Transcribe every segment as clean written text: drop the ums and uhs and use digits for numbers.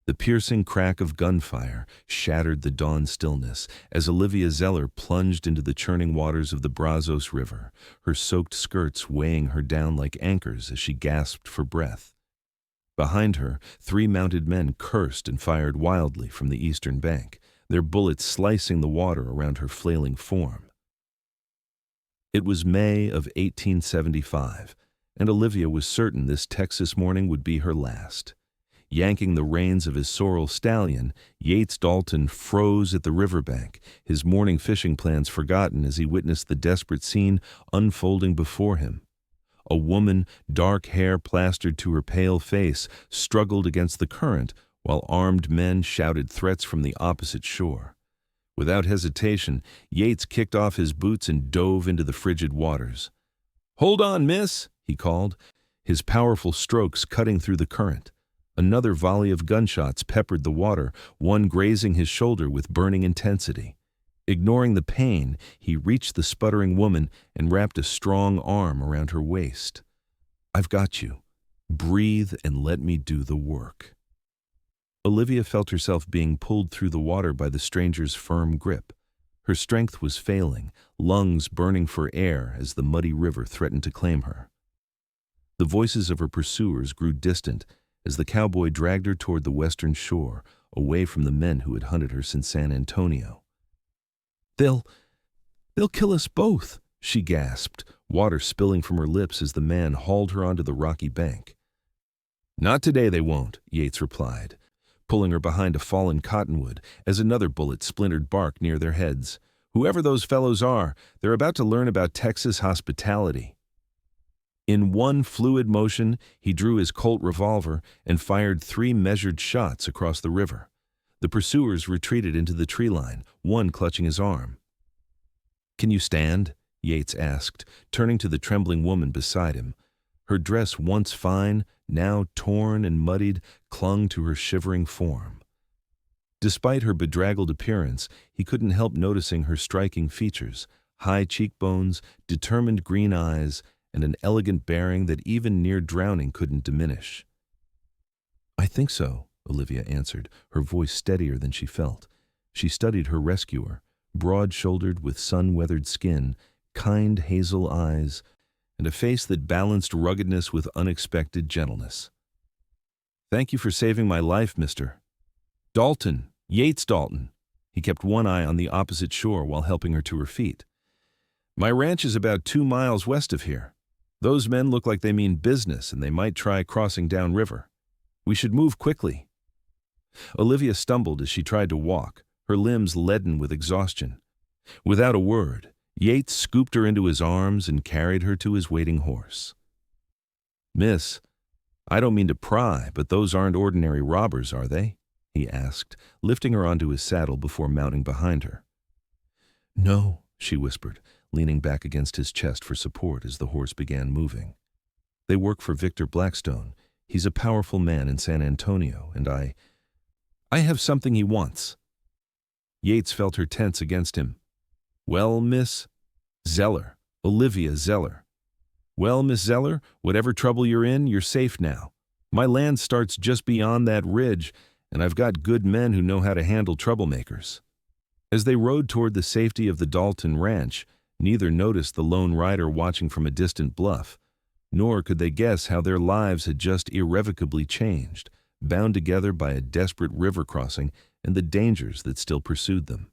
The piercing crack of gunfire shattered the dawn stillness as Olivia Zeller plunged into the churning waters of the Brazos River, her soaked skirts weighing her down like anchors as she gasped for breath. Behind her, 3 mounted men cursed and fired wildly from the eastern bank, their bullets slicing the water around her flailing form. It was May of 1875, and Olivia was certain this Texas morning would be her last. Yanking the reins of his sorrel stallion, Yates Dalton froze at the riverbank, his morning fishing plans forgotten as he witnessed the desperate scene unfolding before him. A woman, dark hair plastered to her pale face, struggled against the current, while armed men shouted threats from the opposite shore. Without hesitation, Yates kicked off his boots and dove into the frigid waters. "Hold on, miss," he called, his powerful strokes cutting through the current. Another volley of gunshots peppered the water, one grazing his shoulder with burning intensity. Ignoring the pain, he reached the sputtering woman and wrapped a strong arm around her waist. "I've got you. Breathe and let me do the work." Olivia felt herself being pulled through the water by the stranger's firm grip. Her strength was failing, lungs burning for air as the muddy river threatened to claim her. The voices of her pursuers grew distant as the cowboy dragged her toward the western shore, away from the men who had hunted her since San Antonio. They'll kill us both," she gasped, water spilling from her lips as the man hauled her onto the rocky bank. "Not today they won't," Yates replied, pulling her behind a fallen cottonwood as another bullet splintered bark near their heads. "Whoever those fellows are, they're about to learn about Texas hospitality." In one fluid motion, he drew his Colt revolver and fired 3 measured shots across the river. The pursuers retreated into the tree line, one clutching his arm. "Can you stand?" Yates asked, turning to the trembling woman beside him. Her dress, once fine, now torn and muddied, clung to her shivering form. Despite her bedraggled appearance, he couldn't help noticing her striking features: high cheekbones, determined green eyes, and an elegant bearing that even near drowning couldn't diminish. "I think so," Olivia answered, her voice steadier than she felt. She studied her rescuer, broad-shouldered with sun-weathered skin, kind hazel eyes, and a face that balanced ruggedness with unexpected gentleness. "Thank you for saving my life, Mr. Dalton, Yates Dalton." He kept one eye on the opposite shore while helping her to her feet. "My ranch is about 2 miles west of here. Those men look like they mean business, and they might try crossing downriver. We should move quickly." Olivia stumbled as she tried to walk, her limbs leaden with exhaustion. Without a word, Yates scooped her into his arms and carried her to his waiting horse. "Miss, I don't mean to pry, but those aren't ordinary robbers, are they?" he asked, lifting her onto his saddle before mounting behind her. "No," she whispered, leaning back against his chest for support as the horse began moving. "They work for Victor Blackstone. He's a powerful man in San Antonio, and I have something he wants." Yates felt her tense against him. "Well, Miss Zeller, Olivia Zeller. Well, Miss Zeller, whatever trouble you're in, you're safe now. My land starts just beyond that ridge, and I've got good men who know how to handle troublemakers." As they rode toward the safety of the Dalton ranch, neither noticed the lone rider watching from a distant bluff, nor could they guess how their lives had just irrevocably changed, bound together by a desperate river crossing and the dangers that still pursued them.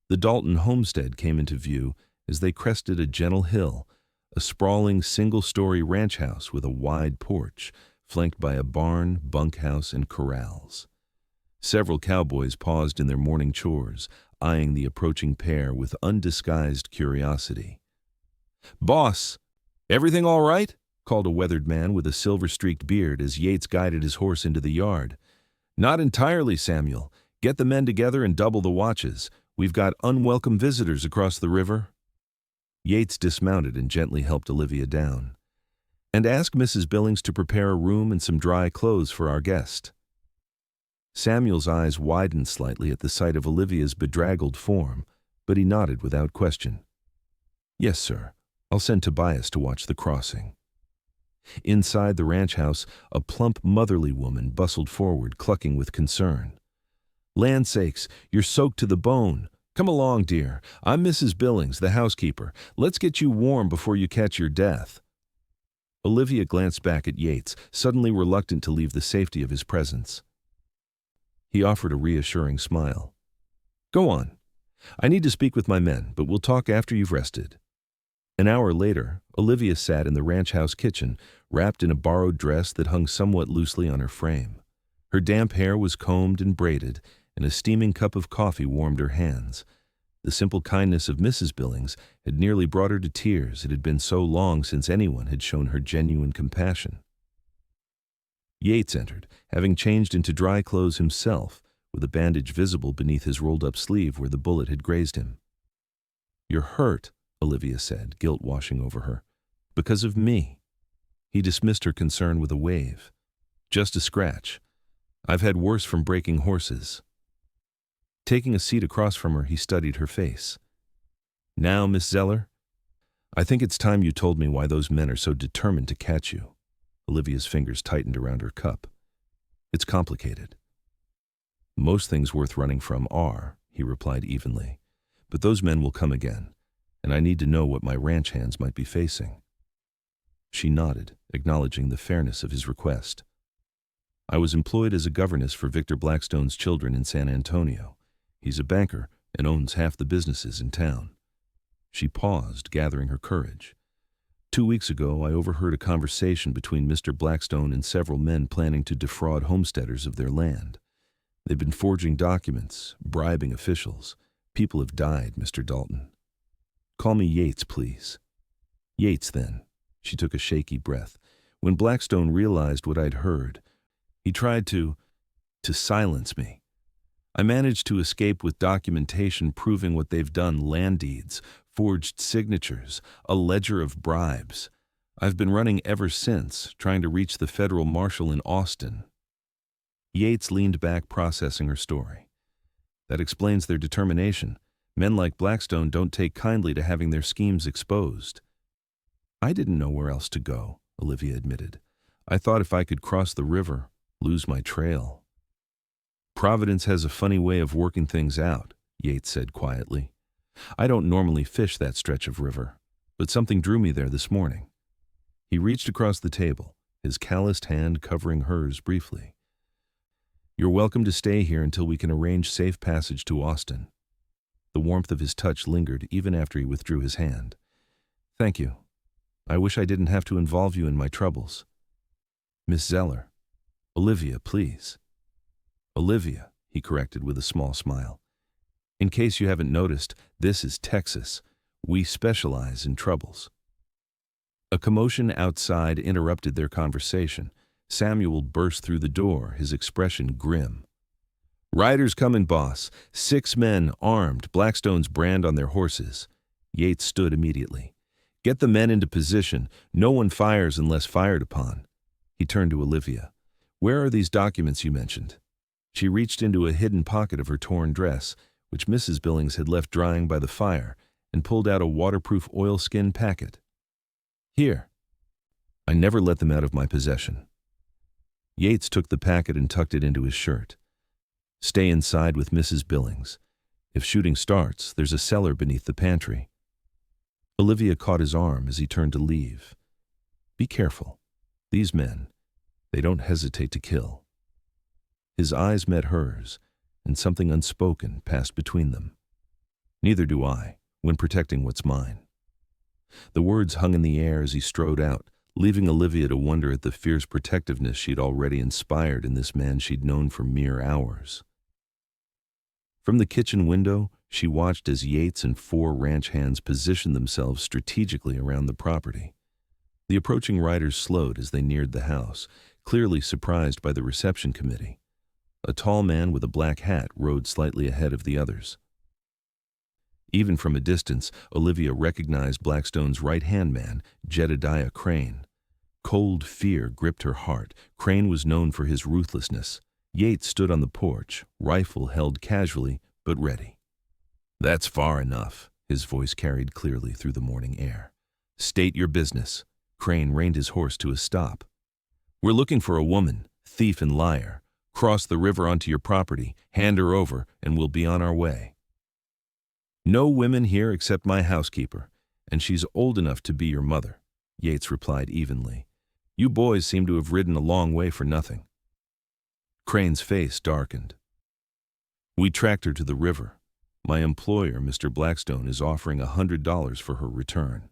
The Dalton homestead came into view as they crested a gentle hill, a sprawling single-story ranch house with a wide porch, flanked by a barn, bunkhouse, and corrals. Several cowboys paused in their morning chores, eyeing the approaching pair with undisguised curiosity. "Boss, everything all right?" called a weathered man with a silver-streaked beard as Yates guided his horse into the yard. "Not entirely, Samuel. Get the men together and double the watches. We've got unwelcome visitors across the river." Yates dismounted and gently helped Olivia down. "And ask Mrs. Billings to prepare a room and some dry clothes for our guest." Samuel's eyes widened slightly at the sight of Olivia's bedraggled form, but he nodded without question. "Yes, sir. I'll send Tobias to watch the crossing." Inside the ranch house, a plump, motherly woman bustled forward, clucking with concern. "Land sakes, you're soaked to the bone. Come along, dear. I'm Mrs. Billings, the housekeeper. Let's get you warm before you catch your death." Olivia glanced back at Yates, suddenly reluctant to leave the safety of his presence. He offered a reassuring smile. "Go on. I need to speak with my men, but we'll talk after you've rested." An hour later, Olivia sat in the ranch house kitchen, wrapped in a borrowed dress that hung somewhat loosely on her frame. Her damp hair was combed and braided, and a steaming cup of coffee warmed her hands. The simple kindness of Mrs. Billings had nearly brought her to tears. It had been so long since anyone had shown her genuine compassion. Yates entered, having changed into dry clothes himself, with a bandage visible beneath his rolled-up sleeve where the bullet had grazed him. "You're hurt," Olivia said, guilt washing over her. "Because of me." He dismissed her concern with a wave. "Just a scratch. I've had worse from breaking horses." Taking a seat across from her, he studied her face. "Now, Miss Zeller, I think it's time you told me why those men are so determined to catch you." Olivia's fingers tightened around her cup. "It's complicated." "Most things worth running from are," he replied evenly. "But those men will come again, and I need to know what my ranch hands might be facing." She nodded, acknowledging the fairness of his request. "I was employed as a governess for Victor Blackstone's children in San Antonio. He's a banker and owns half the businesses in town." She paused, gathering her courage. 2 weeks ago, I overheard a conversation between Mr. Blackstone and several men planning to defraud homesteaders of their land. They've been forging documents, bribing officials. People have died, Mr. Dalton. Call me Yates, please." "Yates, then." She took a shaky breath. "When Blackstone realized what I'd heard, he tried to silence me. I managed to escape with documentation proving what they've done: land deeds, forged signatures, a ledger of bribes. I've been running ever since, trying to reach the federal marshal in Austin." Yates leaned back, processing her story. "That explains their determination. Men like Blackstone don't take kindly to having their schemes exposed." "I didn't know where else to go," Olivia admitted. "I thought if I could cross the river, lose my trail." "Providence has a funny way of working things out," Yates said quietly. "I don't normally fish that stretch of river, but something drew me there this morning." He reached across the table, his calloused hand covering hers briefly. "You're welcome to stay here until we can arrange safe passage to Austin." The warmth of his touch lingered even after he withdrew his hand. "Thank you. I wish I didn't have to involve you in my troubles." "Miss Zeller." "Olivia, please." "Olivia," he corrected with a small smile. "In case you haven't noticed, this is Texas. We specialize in troubles." A commotion outside interrupted their conversation. Samuel burst through the door, his expression grim. "Riders coming, boss. 6 men, armed, Blackstone's brand on their horses." Yates stood immediately. "Get the men into position. No one fires unless fired upon." He turned to Olivia. "Where are these documents you mentioned?" She reached into a hidden pocket of her torn dress, which Mrs. Billings had left drying by the fire, and pulled out a waterproof oilskin packet. "Here." "I never let them out of my possession." Yates took the packet and tucked it into his shirt. "Stay inside with Mrs. Billings. If shooting starts, there's a cellar beneath the pantry." Olivia caught his arm as he turned to leave. "Be careful. These men, they don't hesitate to kill." His eyes met hers, and something unspoken passed between them. "Neither do I, when protecting what's mine." The words hung in the air as he strode out, leaving Olivia to wonder at the fierce protectiveness she'd already inspired in this man she'd known for mere hours. From the kitchen window, she watched as Yates and 4 ranch hands positioned themselves strategically around the property. The approaching riders slowed as they neared the house, clearly surprised by the reception committee. A tall man with a black hat rode slightly ahead of the others. Even from a distance, Olivia recognized Blackstone's right-hand man, Jedediah Crane. Cold fear gripped her heart. Crane was known for his ruthlessness. Yates stood on the porch, rifle held casually, but ready. "That's far enough," his voice carried clearly through the morning air. "State your business." Crane reined his horse to a stop. "We're looking for a woman, thief and liar. Cross the river onto your property, hand her over, and we'll be on our way." "No women here except my housekeeper, and she's old enough to be your mother," Yates replied evenly. "You boys seem to have ridden a long way for nothing." Crane's face darkened. "We tracked her to the river. My employer, Mr. Blackstone, is offering $100 for her return."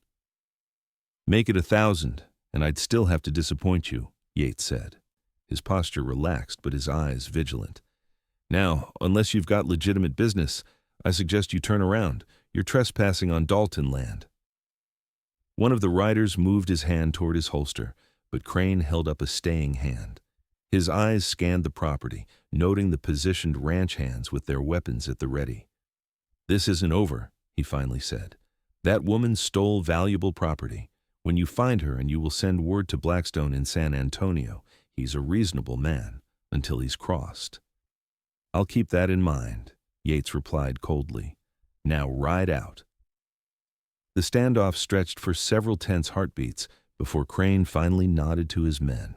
"Make it 1,000, and I'd still have to disappoint you," Yates said, his posture relaxed but his eyes vigilant. "Now, unless you've got legitimate business, I suggest you turn around. You're trespassing on Dalton land." One of the riders moved his hand toward his holster, but Crane held up a staying hand. His eyes scanned the property, noting the positioned ranch hands with their weapons at the ready. "This isn't over," he finally said. "That woman stole valuable property. When you find her, and you will send word to Blackstone in San Antonio, he's a reasonable man, until he's crossed." "I'll keep that in mind," Yates replied coldly. "Now ride out." The standoff stretched for several tense heartbeats before Crane finally nodded to his men.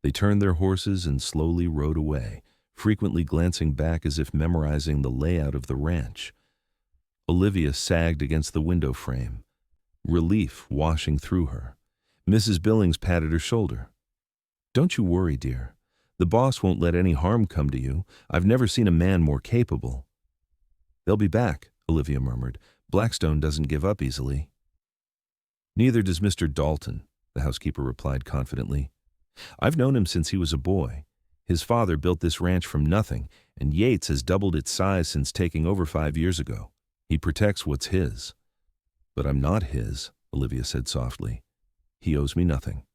They turned their horses and slowly rode away, frequently glancing back as if memorizing the layout of the ranch. Olivia sagged against the window frame, relief washing through her. Mrs. Billings patted her shoulder. "Don't you worry, dear. The boss won't let any harm come to you. I've never seen a man more capable." "They'll be back," Olivia murmured. "Blackstone doesn't give up easily." "Neither does Mr. Dalton," the housekeeper replied confidently. "I've known him since he was a boy. His father built this ranch from nothing, and Yates has doubled its size since taking over 5 years ago. He protects what's his." "But I'm not his," Olivia said softly. "He owes me nothing."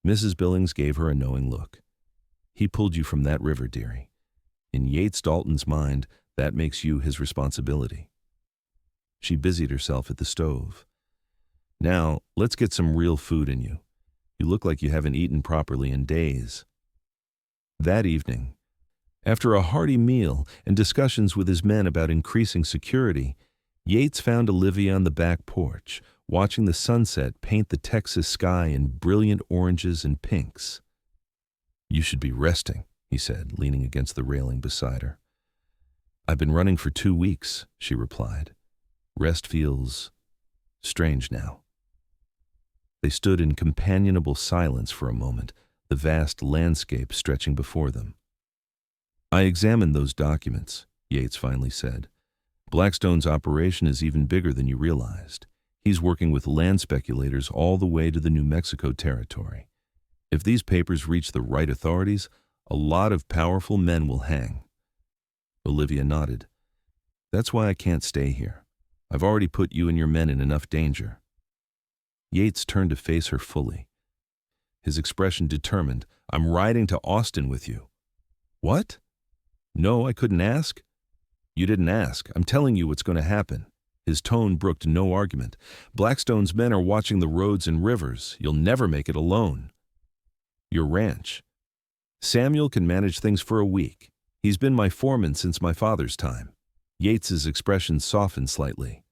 Mrs. Billings gave her a knowing look. "He pulled you from that river, dearie. In Yates Dalton's mind, that makes you his responsibility." She busied herself at the stove. "Now, let's get some real food in you. You look like you haven't eaten properly in days." That evening, after a hearty meal and discussions with his men about increasing security, Yates found Olivia on the back porch, watching the sunset paint the Texas sky in brilliant oranges and pinks. "You should be resting," he said, leaning against the railing beside her. "I've been running for 2 weeks," she replied. "Rest feels strange now." They stood in companionable silence for a moment, the vast landscape stretching before them. "I examined those documents," Yates finally said. "Blackstone's operation is even bigger than you realized. He's working with land speculators all the way to the New Mexico territory. If these papers reach the right authorities, a lot of powerful men will hang." Olivia nodded. "That's why I can't stay here. I've already put you and your men in enough danger." Yates turned to face her fully, his expression determined. "I'm riding to Austin with you." "What?" "No, I couldn't ask." "You didn't ask. I'm telling you what's going to happen." His tone brooked no argument. "Blackstone's men are watching the roads and rivers. You'll never make it alone." "Your ranch. Samuel can manage things for a week. He's been my foreman since my father's time." Yates's expression softened slightly.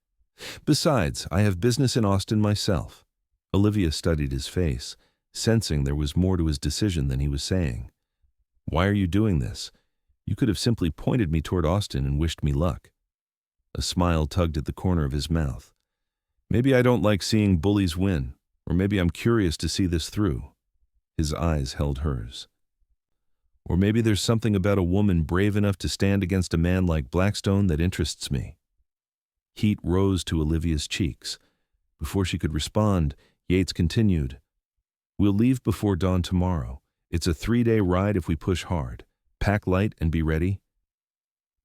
"Besides, I have business in Austin myself." Olivia studied his face, sensing there was more to his decision than he was saying. "Why are you doing this? You could have simply pointed me toward Austin and wished me luck." A smile tugged at the corner of his mouth. "Maybe I don't like seeing bullies win, or maybe I'm curious to see this through." His eyes held hers. "Or maybe there's something about a woman brave enough to stand against a man like Blackstone that interests me." Heat rose to Olivia's cheeks. Before she could respond, Yates continued, "We'll leave before dawn tomorrow. It's a 3-day ride if we push hard. Pack light and be ready."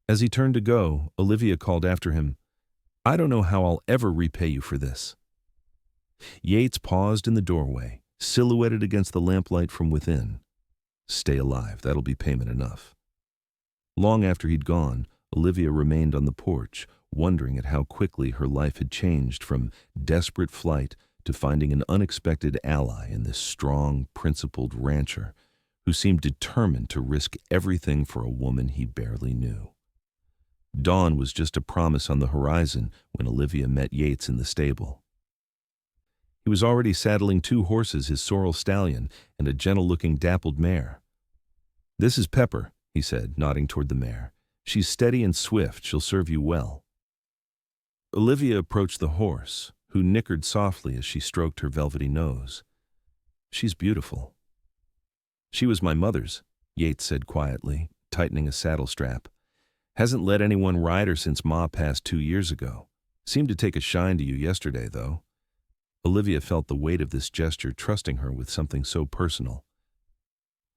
As he turned to go, Olivia called after him, "I don't know how I'll ever repay you for this." Yates paused in the doorway, silhouetted against the lamplight from within. "Stay alive, that'll be payment enough." Long after he'd gone, Olivia remained on the porch, wondering at how quickly her life had changed from desperate flight to finding an unexpected ally in this strong, principled rancher who seemed determined to risk everything for a woman he barely knew. Dawn was just a promise on the horizon when Olivia met Yates in the stable. He was already saddling 2 horses, his sorrel stallion and a gentle-looking dappled mare. "This is Pepper," he said, nodding toward the mare. "She's steady and swift. She'll serve you well." Olivia approached the horse, who nickered softly as she stroked her velvety nose. "She's beautiful." "She was my mother's," Yates said quietly, tightening a saddle strap. "Hasn't let anyone ride her since Ma passed 2 years ago. Seemed to take a shine to you yesterday, though." Olivia felt the weight of this gesture, trusting her with something so personal.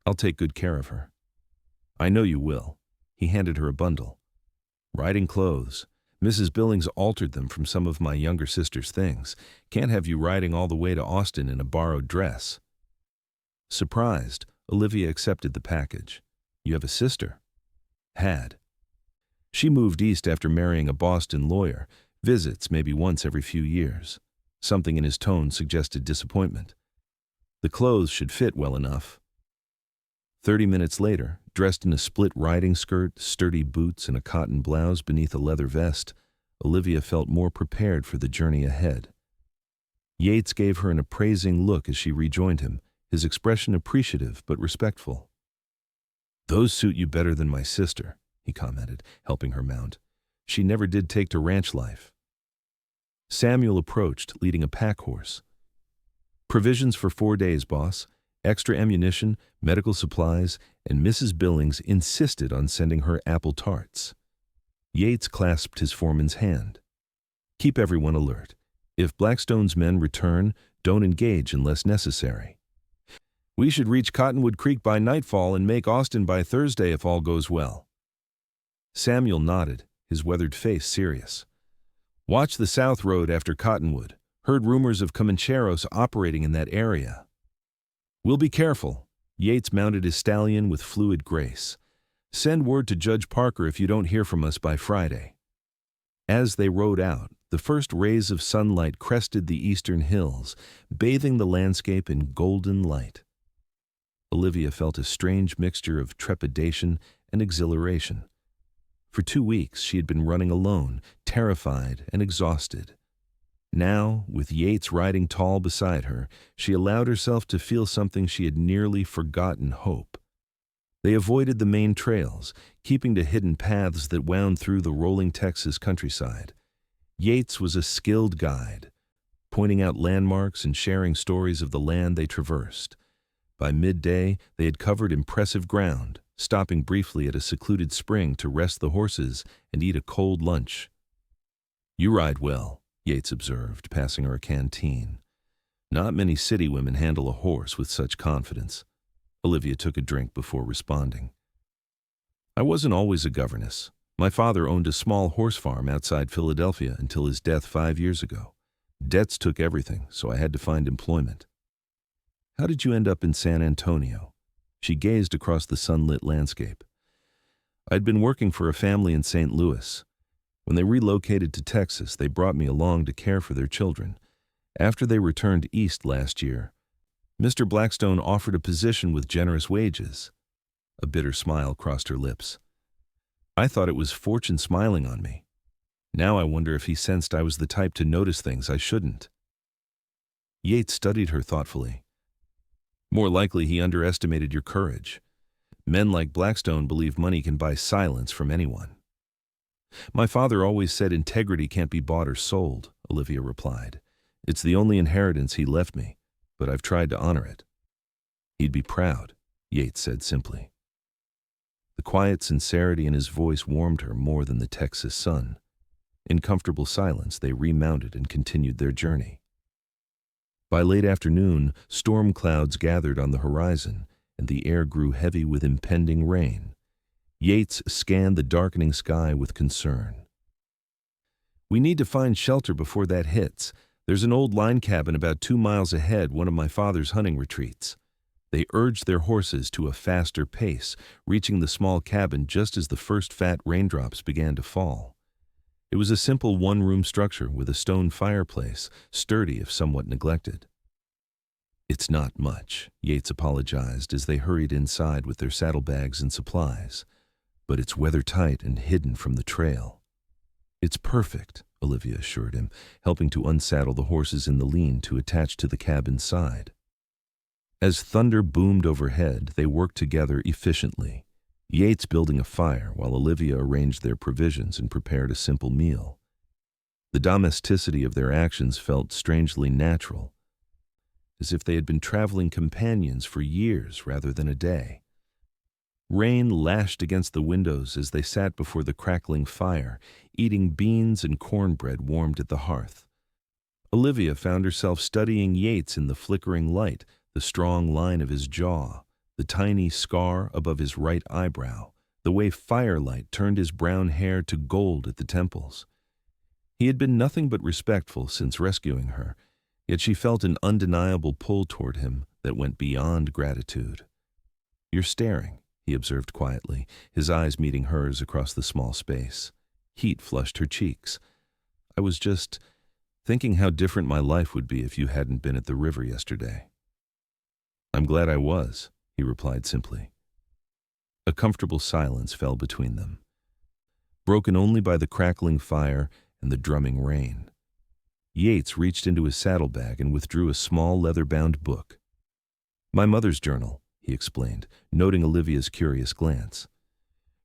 "I'll take good care of her." "I know you will." He handed her a bundle. "Riding clothes. Mrs. Billings altered them from some of my younger sister's things. Can't have you riding all the way to Austin in a borrowed dress." Surprised, Olivia accepted the package. "You have a sister?" "Had. She moved east after marrying a Boston lawyer. Visits maybe once every few years." Something in his tone suggested disappointment. "The clothes should fit well enough." 30 minutes later, dressed in a split riding skirt, sturdy boots, and a cotton blouse beneath a leather vest, Olivia felt more prepared for the journey ahead. Yates gave her an appraising look as she rejoined him, his expression appreciative but respectful. "Those suit you better than my sister," he commented, helping her mount. "She never did take to ranch life." Samuel approached, leading a pack horse. "Provisions for 4 days, boss. Extra ammunition, medical supplies, and Mrs. Billings insisted on sending her apple tarts." Yates clasped his foreman's hand. "Keep everyone alert. If Blackstone's men return, don't engage unless necessary. We should reach Cottonwood Creek by nightfall and make Austin by Thursday if all goes well." Samuel nodded, his weathered face serious. "Watch the South Road after Cottonwood. Heard rumors of Comancheros operating in that area." "We'll be careful." Yates mounted his stallion with fluid grace. "Send word to Judge Parker if you don't hear from us by Friday." As they rode out, the first rays of sunlight crested the eastern hills, bathing the landscape in golden light. Olivia felt a strange mixture of trepidation and exhilaration. For 2 weeks she had been running alone, terrified and exhausted. Now, with Yates riding tall beside her, she allowed herself to feel something she had nearly forgotten: hope. They avoided the main trails, keeping to hidden paths that wound through the rolling Texas countryside. Yates was a skilled guide, pointing out landmarks and sharing stories of the land they traversed. By midday, they had covered impressive ground, stopping briefly at a secluded spring to rest the horses and eat a cold lunch. "You ride well," Yates observed, passing her a canteen. "Not many city women handle a horse with such confidence." Olivia took a drink before responding. "I wasn't always a governess. My father owned a small horse farm outside Philadelphia until his death 5 years ago. Debts took everything, so I had to find employment." "How did you end up in San Antonio?" She gazed across the sunlit landscape. "I'd been working for a family in St. Louis. When they relocated to Texas, they brought me along to care for their children. After they returned east last year, Mr. Blackstone offered a position with generous wages." A bitter smile crossed her lips. "I thought it was fortune smiling on me. Now I wonder if he sensed I was the type to notice things I shouldn't." Yates studied her thoughtfully. "More likely he underestimated your courage. Men like Blackstone believe money can buy silence from anyone." "My father always said integrity can't be bought or sold," Olivia replied. "It's the only inheritance he left me, but I've tried to honor it." "He'd be proud," Yates said simply. The quiet sincerity in his voice warmed her more than the Texas sun. In comfortable silence, they remounted and continued their journey. By late afternoon, storm clouds gathered on the horizon, and the air grew heavy with impending rain. Yates scanned the darkening sky with concern. "We need to find shelter before that hits. There's an old line cabin about 2 miles ahead, one of my father's hunting retreats." They urged their horses to a faster pace, reaching the small cabin just as the first fat raindrops began to fall. It was a simple one-room structure with a stone fireplace, sturdy if somewhat neglected. "It's not much," Yates apologized as they hurried inside with their saddlebags and supplies. "But it's weather-tight and hidden from the trail." "It's perfect," Olivia assured him, helping to unsaddle the horses in the lean to attach to the cabin's side. As thunder boomed overhead, they worked together efficiently, Yates building a fire while Olivia arranged their provisions and prepared a simple meal. The domesticity of their actions felt strangely natural, as if they had been traveling companions for years rather than a day. Rain lashed against the windows as they sat before the crackling fire, eating beans and cornbread warmed at the hearth. Olivia found herself studying Yates in the flickering light, the strong line of his jaw, the tiny scar above his right eyebrow, the way firelight turned his brown hair to gold at the temples. He had been nothing but respectful since rescuing her, yet she felt an undeniable pull toward him that went beyond gratitude. "You're staring," he observed quietly, his eyes meeting hers across the small space. Heat flushed her cheeks. "I was just thinking how different my life would be if you hadn't been at the river yesterday." "I'm glad I was," he replied simply. A comfortable silence fell between them, broken only by the crackling fire and the drumming rain. Yates reached into his saddlebag and withdrew a small leather-bound book. "My mother's journal," he explained, noting Olivia's curious glance.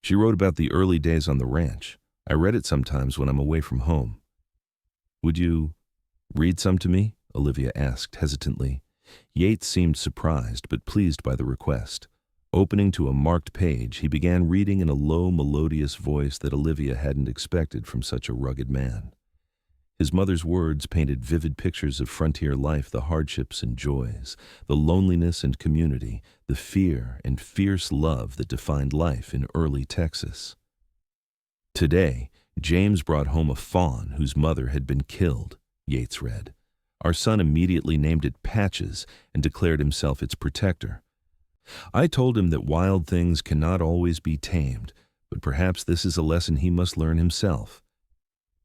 "She wrote about the early days on the ranch. I read it sometimes when I'm away from home." "Would you read some to me?" Olivia asked hesitantly. Yates seemed surprised but pleased by the request. Opening to a marked page, he began reading in a low, melodious voice that Olivia hadn't expected from such a rugged man. His mother's words painted vivid pictures of frontier life, the hardships and joys, the loneliness and community, the fear and fierce love that defined life in early Texas. "Today, James brought home a fawn whose mother had been killed," Yates read. "Our son immediately named it Patches and declared himself its protector. I told him that wild things cannot always be tamed, but perhaps this is a lesson he must learn himself.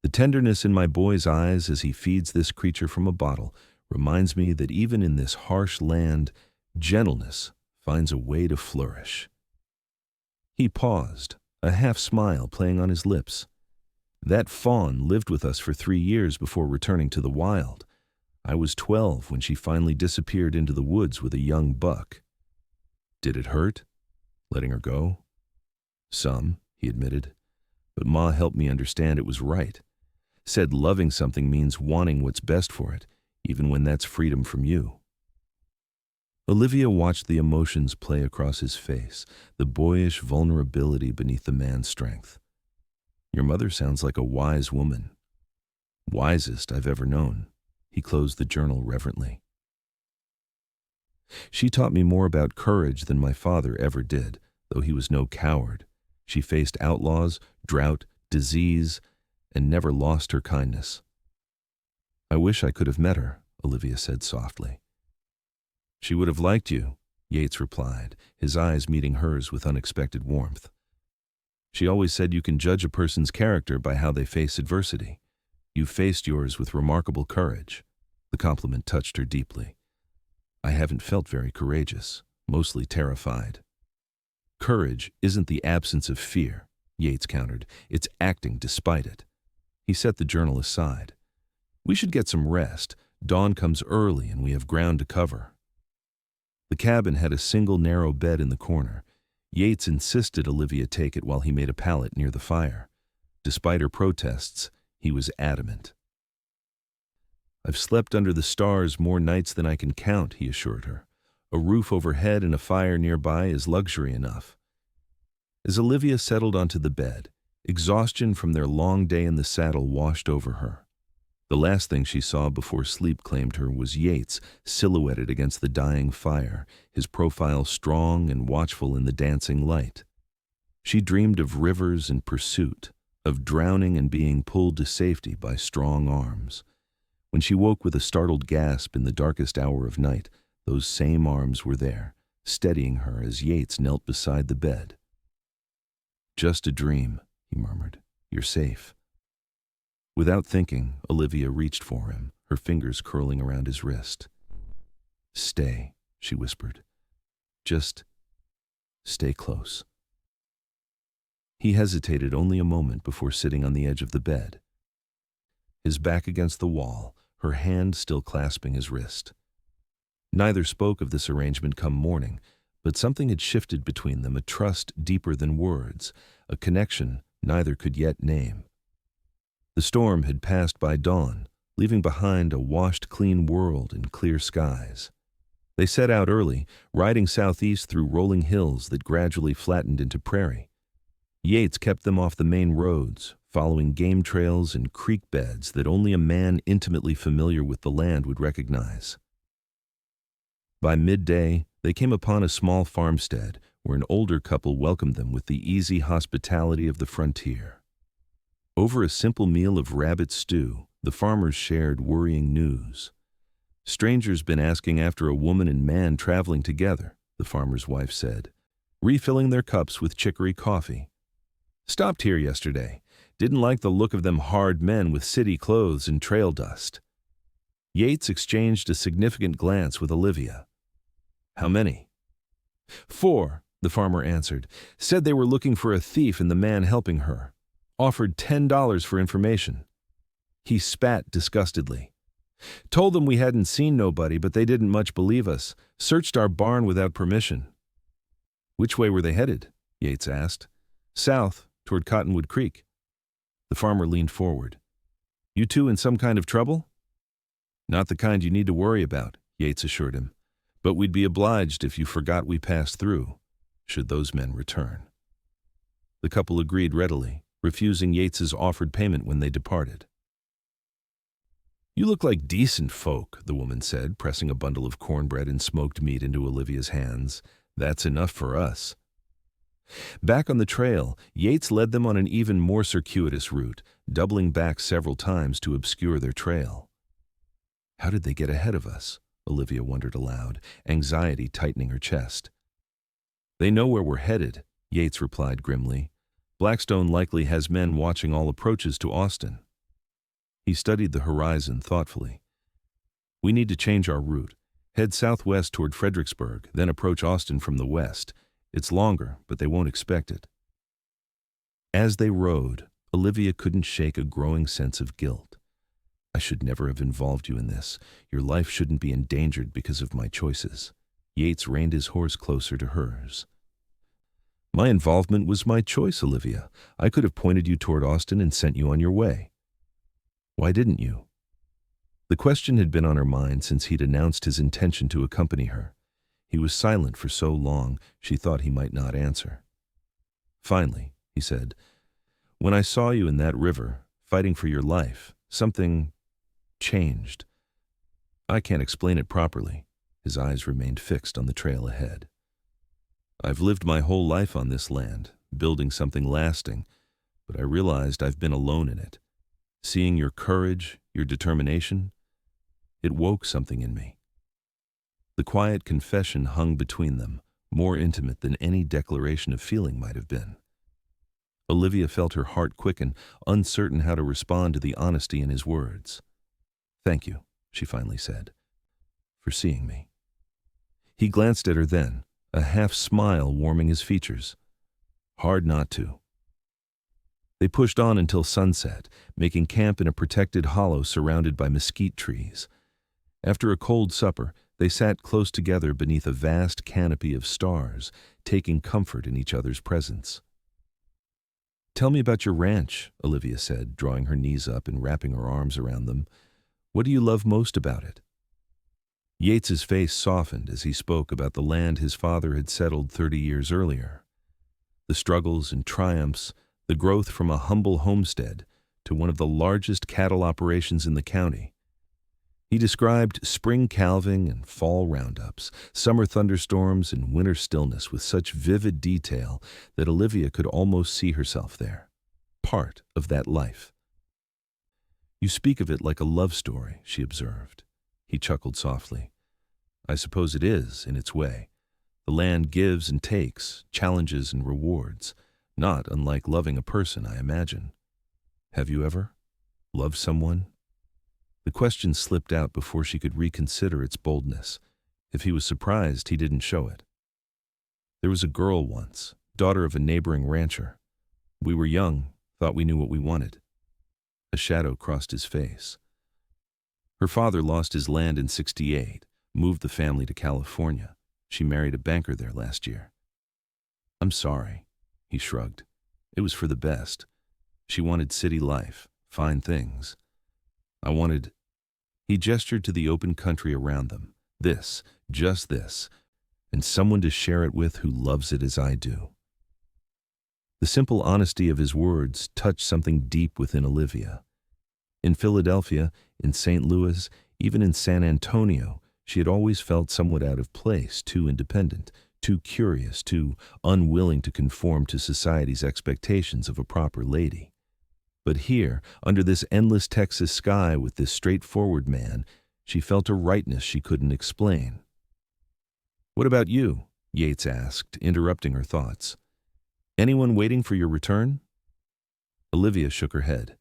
The tenderness in my boy's eyes as he feeds this creature from a bottle reminds me that even in this harsh land, gentleness finds a way to flourish." He paused, a half-smile playing on his lips. "That fawn lived with us for 3 years before returning to the wild. I was 12 when she finally disappeared into the woods with a young buck." "Did it hurt, letting her go?" "Some," he admitted, "but Ma helped me understand it was right. Said loving something means wanting what's best for it, even when that's freedom from you." Olivia watched the emotions play across his face, the boyish vulnerability beneath the man's strength. "Your mother sounds like a wise woman." "Wisest I've ever known." He closed the journal reverently. "She taught me more about courage than my father ever did, though he was no coward. She faced outlaws, drought, disease, and never lost her kindness." "I wish I could have met her," Olivia said softly. "She would have liked you," Yates replied, his eyes meeting hers with unexpected warmth. "She always said you can judge a person's character by how they face adversity. You faced yours with remarkable courage." The compliment touched her deeply. "I haven't felt very courageous, mostly terrified." "Courage isn't the absence of fear," Yates countered. "It's acting despite it." He set the journal aside. "We should get some rest. Dawn comes early and we have ground to cover." The cabin had a single narrow bed in the corner. Yates insisted Olivia take it while he made a pallet near the fire. Despite her protests, he was adamant. "I've slept under the stars more nights than I can count," he assured her. "A roof overhead and a fire nearby is luxury enough." As Olivia settled onto the bed, exhaustion from their long day in the saddle washed over her. The last thing she saw before sleep claimed her was Yates, silhouetted against the dying fire, his profile strong and watchful in the dancing light. She dreamed of rivers and pursuit, of drowning and being pulled to safety by strong arms. When she woke with a startled gasp in the darkest hour of night, those same arms were there, steadying her as Yates knelt beside the bed. "Just a dream," he murmured. "You're safe." Without thinking, Olivia reached for him, her fingers curling around his wrist. "Stay," she whispered. "Just stay close." He hesitated only a moment before sitting on the edge of the bed. his back against the wall, her hand still clasping his wrist. Neither spoke of this arrangement come morning, but something had shifted between them, a trust deeper than words, a connection neither could yet name. The storm had passed by dawn, leaving behind a washed clean world and clear skies. They set out early, riding southeast through rolling hills that gradually flattened into prairie. Yates kept them off the main roads, following game trails and creek beds that only a man intimately familiar with the land would recognize. By midday, they came upon a small farmstead where an older couple welcomed them with the easy hospitality of the frontier. Over a simple meal of rabbit stew, the farmers shared worrying news. "Strangers been asking after a woman and man traveling together," the farmer's wife said, refilling their cups with chicory coffee. "Stopped here yesterday. Didn't like the look of them hard men with city clothes and trail dust." Yates exchanged a significant glance with Olivia. "How many?" "4, the farmer answered. "Said they were looking for a thief and the man helping her. Offered $10 for information." He spat disgustedly. "Told them we hadn't seen nobody, but they didn't much believe us. Searched our barn without permission." "Which way were they headed?" Yates asked. "South, toward Cottonwood Creek." The farmer leaned forward. "You two in some kind of trouble?" "Not the kind you need to worry about," Yates assured him. "But we'd be obliged if you forgot we passed through, should those men return." The couple agreed readily, refusing Yates's offered payment when they departed. "You look like decent folk," the woman said, pressing a bundle of cornbread and smoked meat into Olivia's hands. "That's enough for us." Back on the trail, Yates led them on an even more circuitous route, doubling back several times to obscure their trail. "How did they get ahead of us?" Olivia wondered aloud, anxiety tightening her chest. "They know where we're headed," Yates replied grimly. "Blackstone likely has men watching all approaches to Austin." He studied the horizon thoughtfully. "We need to change our route. Head southwest toward Fredericksburg, then approach Austin from the west. It's longer, but they won't expect it." As they rode, Olivia couldn't shake a growing sense of guilt. "I should never have involved you in this. Your life shouldn't be endangered because of my choices." Yates reined his horse closer to hers. "My involvement was my choice, Olivia. I could have pointed you toward Austin and sent you on your way." "Why didn't you?" The question had been on her mind since he'd announced his intention to accompany her. He was silent for so long, she thought he might not answer. Finally, he said, "When I saw you in that river, fighting for your life, something changed. I can't explain it properly." His eyes remained fixed on the trail ahead. "I've lived my whole life on this land, building something lasting, but I realized I've been alone in it. Seeing your courage, your determination, it woke something in me." The quiet confession hung between them, more intimate than any declaration of feeling might have been. Olivia felt her heart quicken, uncertain how to respond to the honesty in his words. "Thank you," she finally said, "for seeing me." He glanced at her then, a half-smile warming his features. "Hard not to." They pushed on until sunset, making camp in a protected hollow surrounded by mesquite trees. After a cold supper, they sat close together beneath a vast canopy of stars, taking comfort in each other's presence. "Tell me about your ranch," Olivia said, drawing her knees up and wrapping her arms around them. "What do you love most about it?" Yates's face softened as he spoke about the land his father had settled 30 years earlier. The struggles and triumphs, the growth from a humble homestead to one of the largest cattle operations in the county. He described spring calving and fall roundups, summer thunderstorms and winter stillness with such vivid detail that Olivia could almost see herself there, part of that life. "You speak of it like a love story," she observed. He chuckled softly. "I suppose it is, in its way. The land gives and takes, challenges and rewards, not unlike loving a person, I imagine. Have you ever loved someone?" The question slipped out before she could reconsider its boldness. If he was surprised, he didn't show it. "There was a girl once, daughter of a neighboring rancher. We were young, thought we knew what we wanted. A shadow crossed his face. Her father lost his land in '68, moved the family to California. She married a banker there last year. I'm sorry, he shrugged. It was for the best. She wanted city life, fine things. I wanted... He gestured to the open country around them. This, just this, and someone to share it with who loves it as I do. The simple honesty of his words touched something deep within Olivia. In Philadelphia, in St. Louis, even in San Antonio, she had always felt somewhat out of place, too independent, too curious, too unwilling to conform to society's expectations of a proper lady. But here, under this endless Texas sky with this straightforward man, she felt a rightness she couldn't explain. "What about you?" Yates asked, interrupting her thoughts. "Anyone waiting for your return?" Olivia shook her head.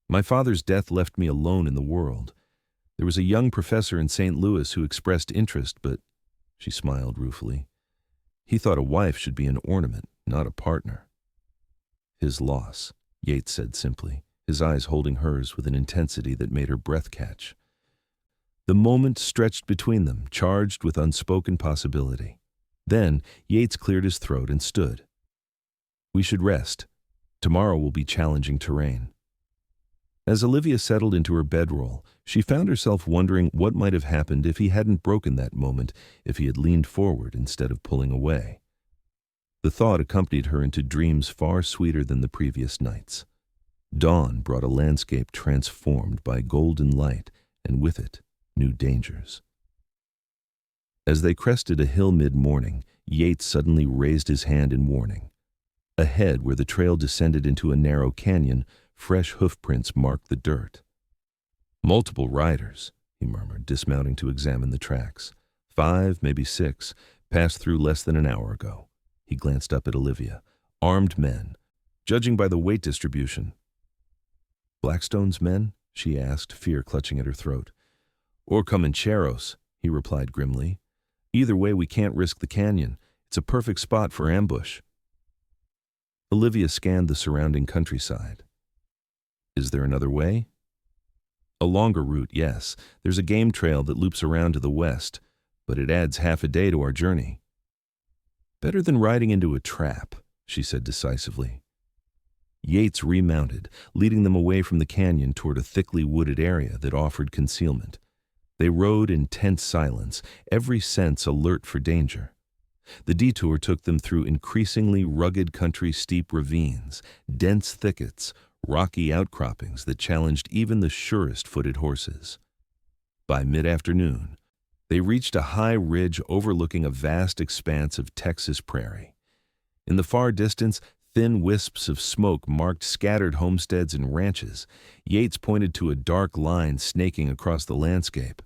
"My father's death left me alone in the world. There was a young professor in St. Louis who expressed interest, but," she smiled ruefully, "he thought a wife should be an ornament, not a partner." "His loss," Yates said simply, his eyes holding hers with an intensity that made her breath catch. The moment stretched between them, charged with unspoken possibility. Then Yates cleared his throat and stood. "We should rest. Tomorrow will be challenging terrain." As Olivia settled into her bedroll, she found herself wondering what might have happened if he hadn't broken that moment, if he had leaned forward instead of pulling away. The thought accompanied her into dreams far sweeter than the previous nights. Dawn brought a landscape transformed by golden light, and with it, new dangers. As they crested a hill mid-morning, Yates suddenly raised his hand in warning. Ahead, where the trail descended into a narrow canyon, fresh hoofprints marked the dirt. "Multiple riders," he murmured, dismounting to examine the tracks. "5, maybe 6, passed through less than an hour ago." He glanced up at Olivia. "Armed men, judging by the weight distribution." "Blackstone's men?" she asked, fear clutching at her throat. "Or Comancheros," he replied grimly. "Either way, we can't risk the canyon. It's a perfect spot for ambush." Olivia scanned the surrounding countryside. "Is there another way?" "A longer route, yes. There's a game trail that loops around to the west, but it adds half a day to our journey." "Better than riding into a trap," she said decisively. Yates remounted, leading them away from the canyon toward a thickly wooded area that offered concealment. They rode in tense silence, every sense alert for danger. The detour took them through increasingly rugged country, steep ravines, dense thickets, rocky outcroppings that challenged even the surest-footed horses. By mid-afternoon, they reached a high ridge overlooking a vast expanse of Texas prairie. In the far distance, thin wisps of smoke marked scattered homesteads and ranches. Yates pointed to a dark line snaking across the landscape.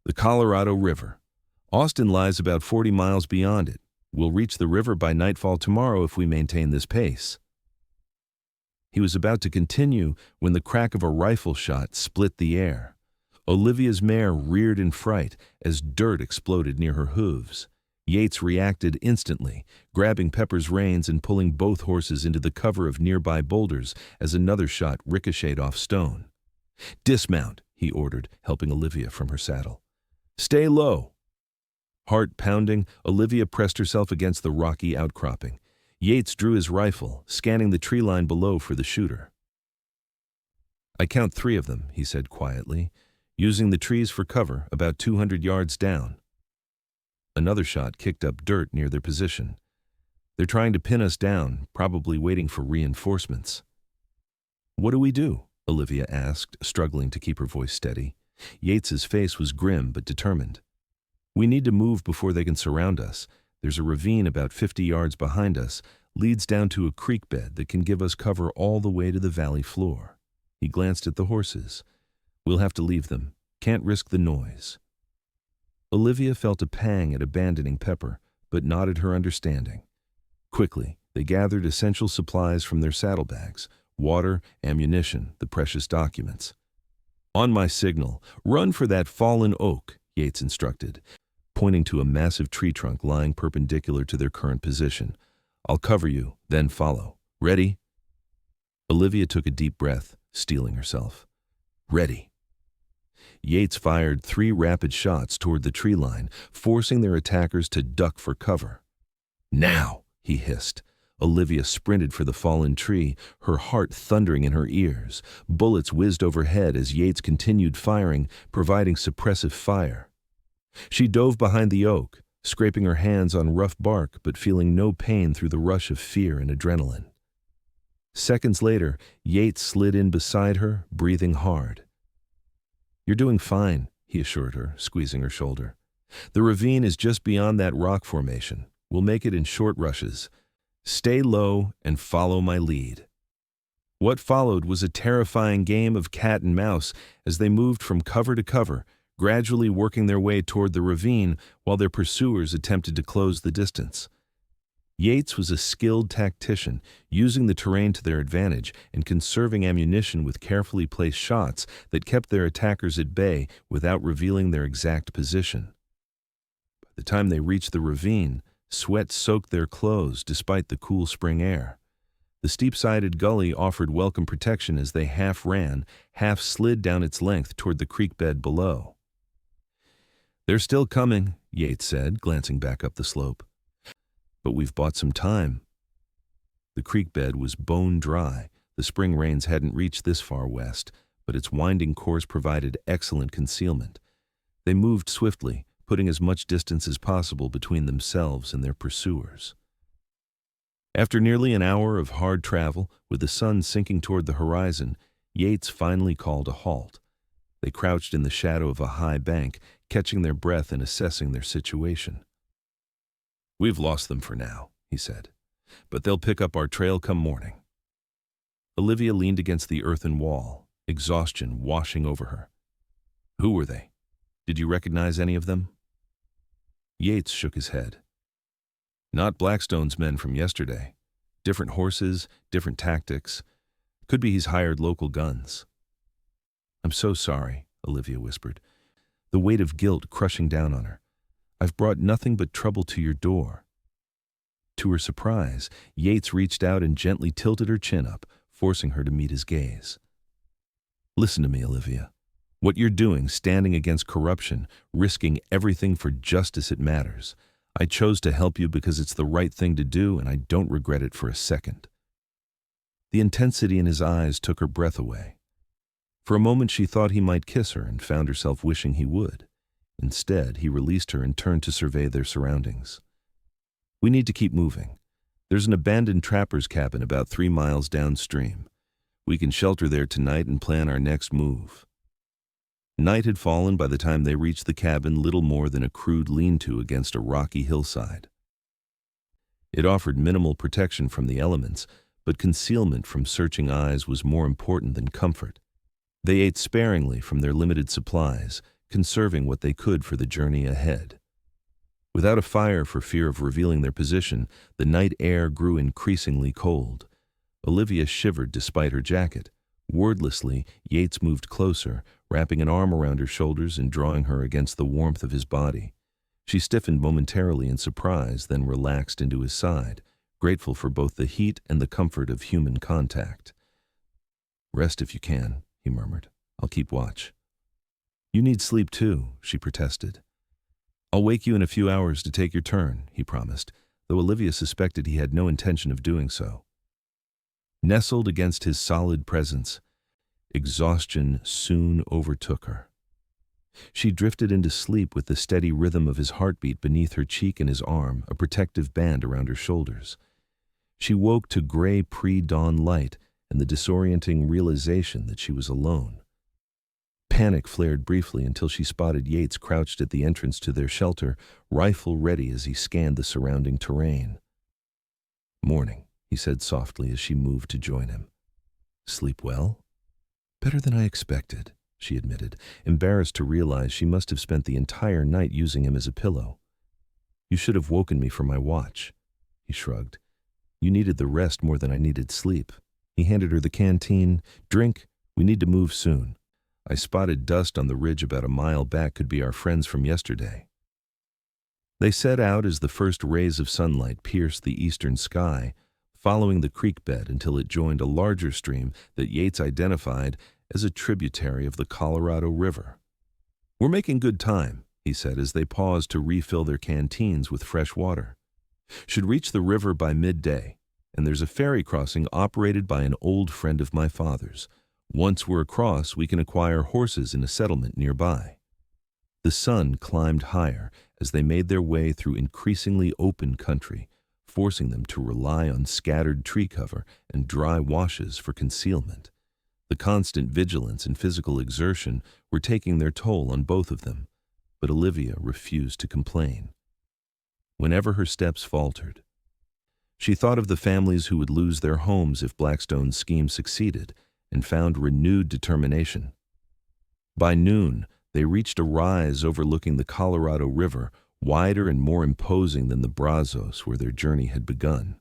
"The Colorado River. Austin lies about 40 miles beyond it. We'll reach the river by nightfall tomorrow if we maintain this pace." He was about to continue when the crack of a rifle shot split the air. Olivia's mare reared in fright as dirt exploded near her hooves. Yates reacted instantly, grabbing Pepper's reins and pulling both horses into the cover of nearby boulders as another shot ricocheted off stone. "Dismount," he ordered, helping Olivia from her saddle. "Stay low." Heart pounding, Olivia pressed herself against the rocky outcropping. Yates drew his rifle, scanning the tree line below for the shooter. "I count 3 of them," he said quietly, using the trees for cover about 200 yards down. Another shot kicked up dirt near their position. "They're trying to pin us down, probably waiting for reinforcements." "What do we do?" Olivia asked, struggling to keep her voice steady. Yates's face was grim but determined. "We need to move before they can surround us. There's a ravine about 50 yards behind us, leads down to a creek bed that can give us cover all the way to the valley floor." He glanced at the horses. "We'll have to leave them. Can't risk the noise." Olivia felt a pang at abandoning Pepper, but nodded her understanding. Quickly, they gathered essential supplies from their saddlebags: water, ammunition, the precious documents. "On my signal, run for that fallen oak," Yates instructed, pointing to a massive tree trunk lying perpendicular to their current position. "I'll cover you, then follow. Ready?" Olivia took a deep breath. steeling herself. Ready. Yates fired 3 rapid shots toward the tree line, forcing their attackers to duck for cover. Now, he hissed. Olivia sprinted for the fallen tree, her heart thundering in her ears. Bullets whizzed overhead as Yates continued firing, providing suppressive fire. She dove behind the oak, scraping her hands on rough bark but feeling no pain through the rush of fear and adrenaline. Seconds later, Yates slid in beside her, breathing hard. "You're doing fine," he assured her, squeezing her shoulder. "The ravine is just beyond that rock formation. We'll make it in short rushes. Stay low and follow my lead." What followed was a terrifying game of cat and mouse as they moved from cover to cover, gradually working their way toward the ravine while their pursuers attempted to close the distance. Yates was a skilled tactician, using the terrain to their advantage and conserving ammunition with carefully placed shots that kept their attackers at bay without revealing their exact position. By the time they reached the ravine, sweat soaked their clothes despite the cool spring air. The steep-sided gully offered welcome protection as they half ran, half slid down its length toward the creek bed below. "They're still coming," Yates said, glancing back up the slope. "But we've bought some time." The creek bed was bone dry. The spring rains hadn't reached this far west, but its winding course provided excellent concealment. They moved swiftly, putting as much distance as possible between themselves and their pursuers. After nearly an hour of hard travel, with the sun sinking toward the horizon, Yates finally called a halt. They crouched in the shadow of a high bank, catching their breath and assessing their situation. "We've lost them for now," he said, "but they'll pick up our trail come morning." Olivia leaned against the earthen wall, exhaustion washing over her. "Who were they? Did you recognize any of them?" Yates shook his head. "Not Blackstone's men from yesterday. Different horses, different tactics. Could be he's hired local guns." "I'm so sorry," Olivia whispered, the weight of guilt crushing down on her. "I've brought nothing but trouble to your door." To her surprise, Yates reached out and gently tilted her chin up, forcing her to meet his gaze. "Listen to me, Olivia. What you're doing, standing against corruption, risking everything for justice, it matters. I chose to help you because it's the right thing to do, and I don't regret it for a second." The intensity in his eyes took her breath away. For a moment she thought he might kiss her and found herself wishing he would. Instead, he released her and turned to survey their surroundings. "We need to keep moving. There's an abandoned trapper's cabin about 3 miles downstream. We can shelter there tonight and plan our next move." Night had fallen by the time they reached the cabin, little more than a crude lean-to against a rocky hillside. It offered minimal protection from the elements, but concealment from searching eyes was more important than comfort. They ate sparingly from their limited supplies, conserving what they could for the journey ahead. Without a fire for fear of revealing their position, the night air grew increasingly cold. Olivia shivered despite her jacket. Wordlessly, Yates moved closer, wrapping an arm around her shoulders and drawing her against the warmth of his body. She stiffened momentarily in surprise, then relaxed into his side, grateful for both the heat and the comfort of human contact. "Rest if you can," he murmured. "I'll keep watch." "You need sleep too," she protested. "I'll wake you in a few hours to take your turn," he promised, though Olivia suspected he had no intention of doing so. Nestled against his solid presence, exhaustion soon overtook her. She drifted into sleep with the steady rhythm of his heartbeat beneath her cheek and his arm, a protective band around her shoulders. She woke to gray pre-dawn light and the disorienting realization that she was alone. Panic flared briefly until she spotted Yates crouched at the entrance to their shelter, rifle ready as he scanned the surrounding terrain. "Morning," he said softly as she moved to join him. "Sleep well?" "Better than I expected," she admitted, embarrassed to realize she must have spent the entire night using him as a pillow. "You should have woken me for my watch." He shrugged. "You needed the rest more than I needed sleep." He handed her the canteen. "Drink. We need to move soon. I spotted dust on the ridge about a mile back, could be our friends from yesterday." They set out as the first rays of sunlight pierced the eastern sky, following the creek bed until it joined a larger stream that Yates identified as a tributary of the Colorado River. "We're making good time," he said as they paused to refill their canteens with fresh water. "Should reach the river by midday, and there's a ferry crossing operated by an old friend of my father's. Once we're across, we can acquire horses in a settlement nearby." The sun climbed higher as they made their way through increasingly open country, forcing them to rely on scattered tree cover and dry washes for concealment. The constant vigilance and physical exertion were taking their toll on both of them, but Olivia refused to complain. Whenever her steps faltered, she thought of the families who would lose their homes if Blackstone's scheme succeeded, and found renewed determination. By noon, they reached a rise overlooking the Colorado River, wider and more imposing than the Brazos where their journey had begun.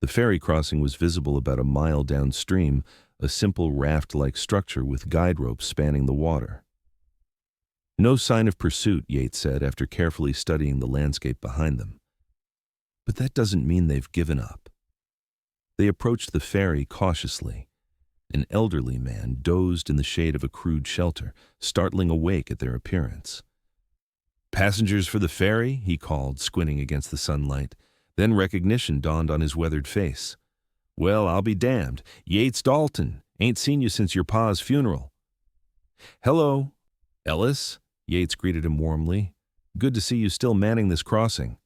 The ferry crossing was visible about a mile downstream, a simple raft-like structure with guide ropes spanning the water. "No sign of pursuit," Yates said after carefully studying the landscape behind them. "But that doesn't mean they've given up." They approached the ferry cautiously. An elderly man dozed in the shade of a crude shelter, startling awake at their appearance. "Passengers for the ferry?" he called, squinting against the sunlight. Then recognition dawned on his weathered face. "Well, I'll be damned. Yates Dalton. Ain't seen you since your pa's funeral." "Hello, Ellis," Yates greeted him warmly. "Good to see you still manning this crossing."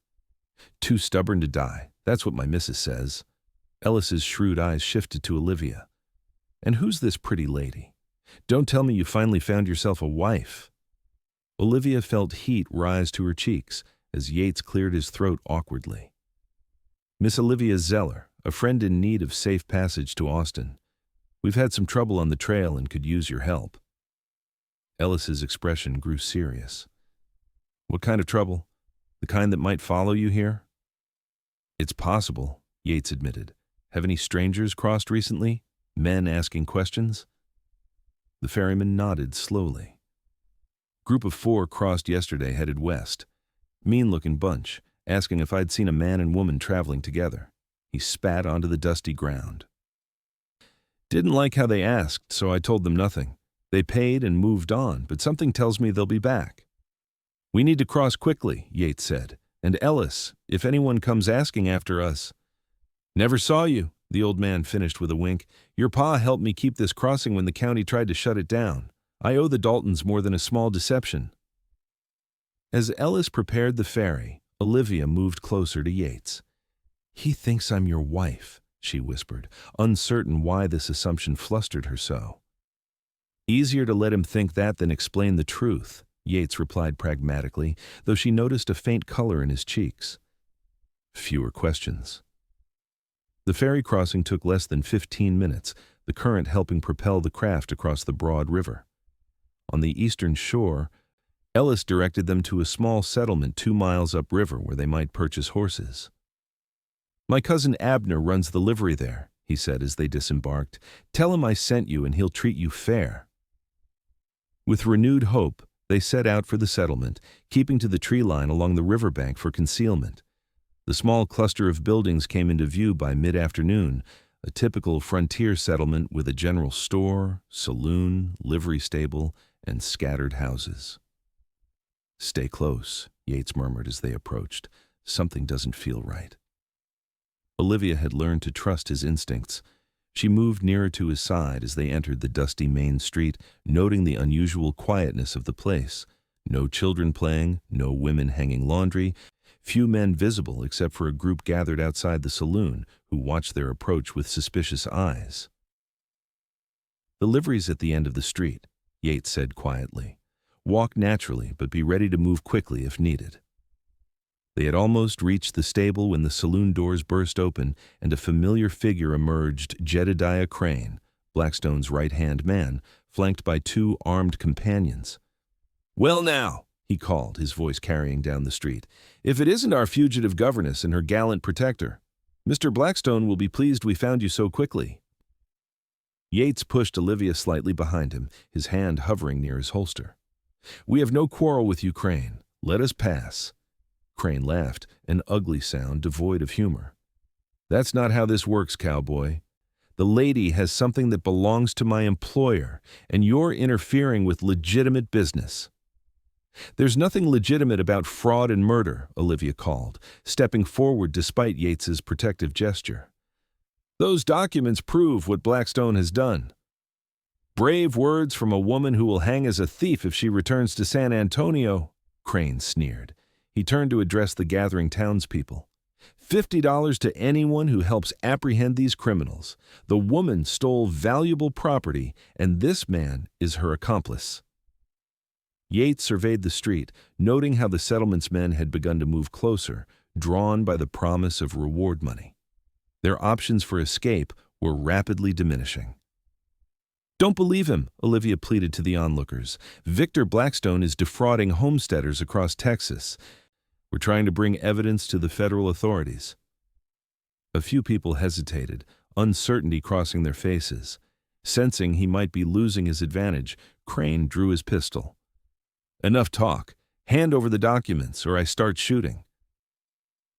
"Too stubborn to die. That's what my missus says." Ellis's shrewd eyes shifted to Olivia. "And who's this pretty lady? Don't tell me you finally found yourself a wife." Olivia felt heat rise to her cheeks as Yates cleared his throat awkwardly. "Miss Olivia Zeller, a friend in need of safe passage to Austin. We've had some trouble on the trail and could use your help." Ellis's expression grew serious. "What kind of trouble? The kind that might follow you here?" "It's possible," Yates admitted. "Have any strangers crossed recently? Men asking questions?" The ferryman nodded slowly. "Group of 4 crossed yesterday, headed west. Mean-looking bunch, asking if I'd seen a man and woman traveling together." He spat onto the dusty ground. "Didn't like how they asked, so I told them nothing. They paid and moved on, but something tells me they'll be back." "We need to cross quickly," Yates said. "And Ellis, if anyone comes asking after us—" "Never saw you," the old man finished with a wink. "Your pa helped me keep this crossing when the county tried to shut it down. I owe the Daltons more than a small deception." As Ellis prepared the ferry, Olivia moved closer to Yates. "He thinks I'm your wife," she whispered, uncertain why this assumption flustered her so. "Easier to let him think that than explain the truth," Yates replied pragmatically, though she noticed a faint color in his cheeks. Fewer questions. The ferry crossing took less than 15 minutes, the current helping propel the craft across the broad river. On the eastern shore, Ellis directed them to a small settlement 2 miles upriver where they might purchase horses. "My cousin Abner runs the livery there," he said as they disembarked. "Tell him I sent you and he'll treat you fair." With renewed hope, they set out for the settlement, keeping to the tree line along the riverbank for concealment. The small cluster of buildings came into view by mid-afternoon, a typical frontier settlement with a general store, saloon, livery stable, and scattered houses. "Stay close," Yates murmured as they approached. "Something doesn't feel right." Olivia had learned to trust his instincts. She moved nearer to his side as they entered the dusty main street, noting the unusual quietness of the place. No children playing, no women hanging laundry, few men visible except for a group gathered outside the saloon who watched their approach with suspicious eyes. "The livery's at the end of the street," Yates said quietly. "Walk naturally, but be ready to move quickly if needed." They had almost reached the stable when the saloon doors burst open and a familiar figure emerged, Jedediah Crane, Blackstone's right-hand man, flanked by 2 armed companions. "Well now," he called, his voice carrying down the street, "if it isn't our fugitive governess and her gallant protector. Mr. Blackstone will be pleased we found you so quickly." Yates pushed Olivia slightly behind him, his hand hovering near his holster. "We have no quarrel with you, Crane. Let us pass." Crane laughed, an ugly sound devoid of humor. That's not how this works, Cowboy. The lady has something that belongs to my employer, and you're interfering with legitimate business. There's nothing legitimate about fraud and murder, Olivia called, stepping forward despite Yates's protective gesture. Those documents prove what Blackstone has done. Brave words from a woman who will hang as a thief if she returns to San Antonio, Crane sneered. He turned to address the gathering townspeople. $50 to anyone who helps apprehend these criminals. The woman stole valuable property, and this man is her accomplice. Yates surveyed the street, noting how the settlement's men had begun to move closer, drawn by the promise of reward money. Their options for escape were rapidly diminishing. Don't believe him, Olivia pleaded to the onlookers. Victor Blackstone is defrauding homesteaders across Texas. We're trying to bring evidence to the federal authorities. A few people hesitated, uncertainty crossing their faces. Sensing he might be losing his advantage, Crane drew his pistol. Enough talk. Hand over the documents, or I start shooting.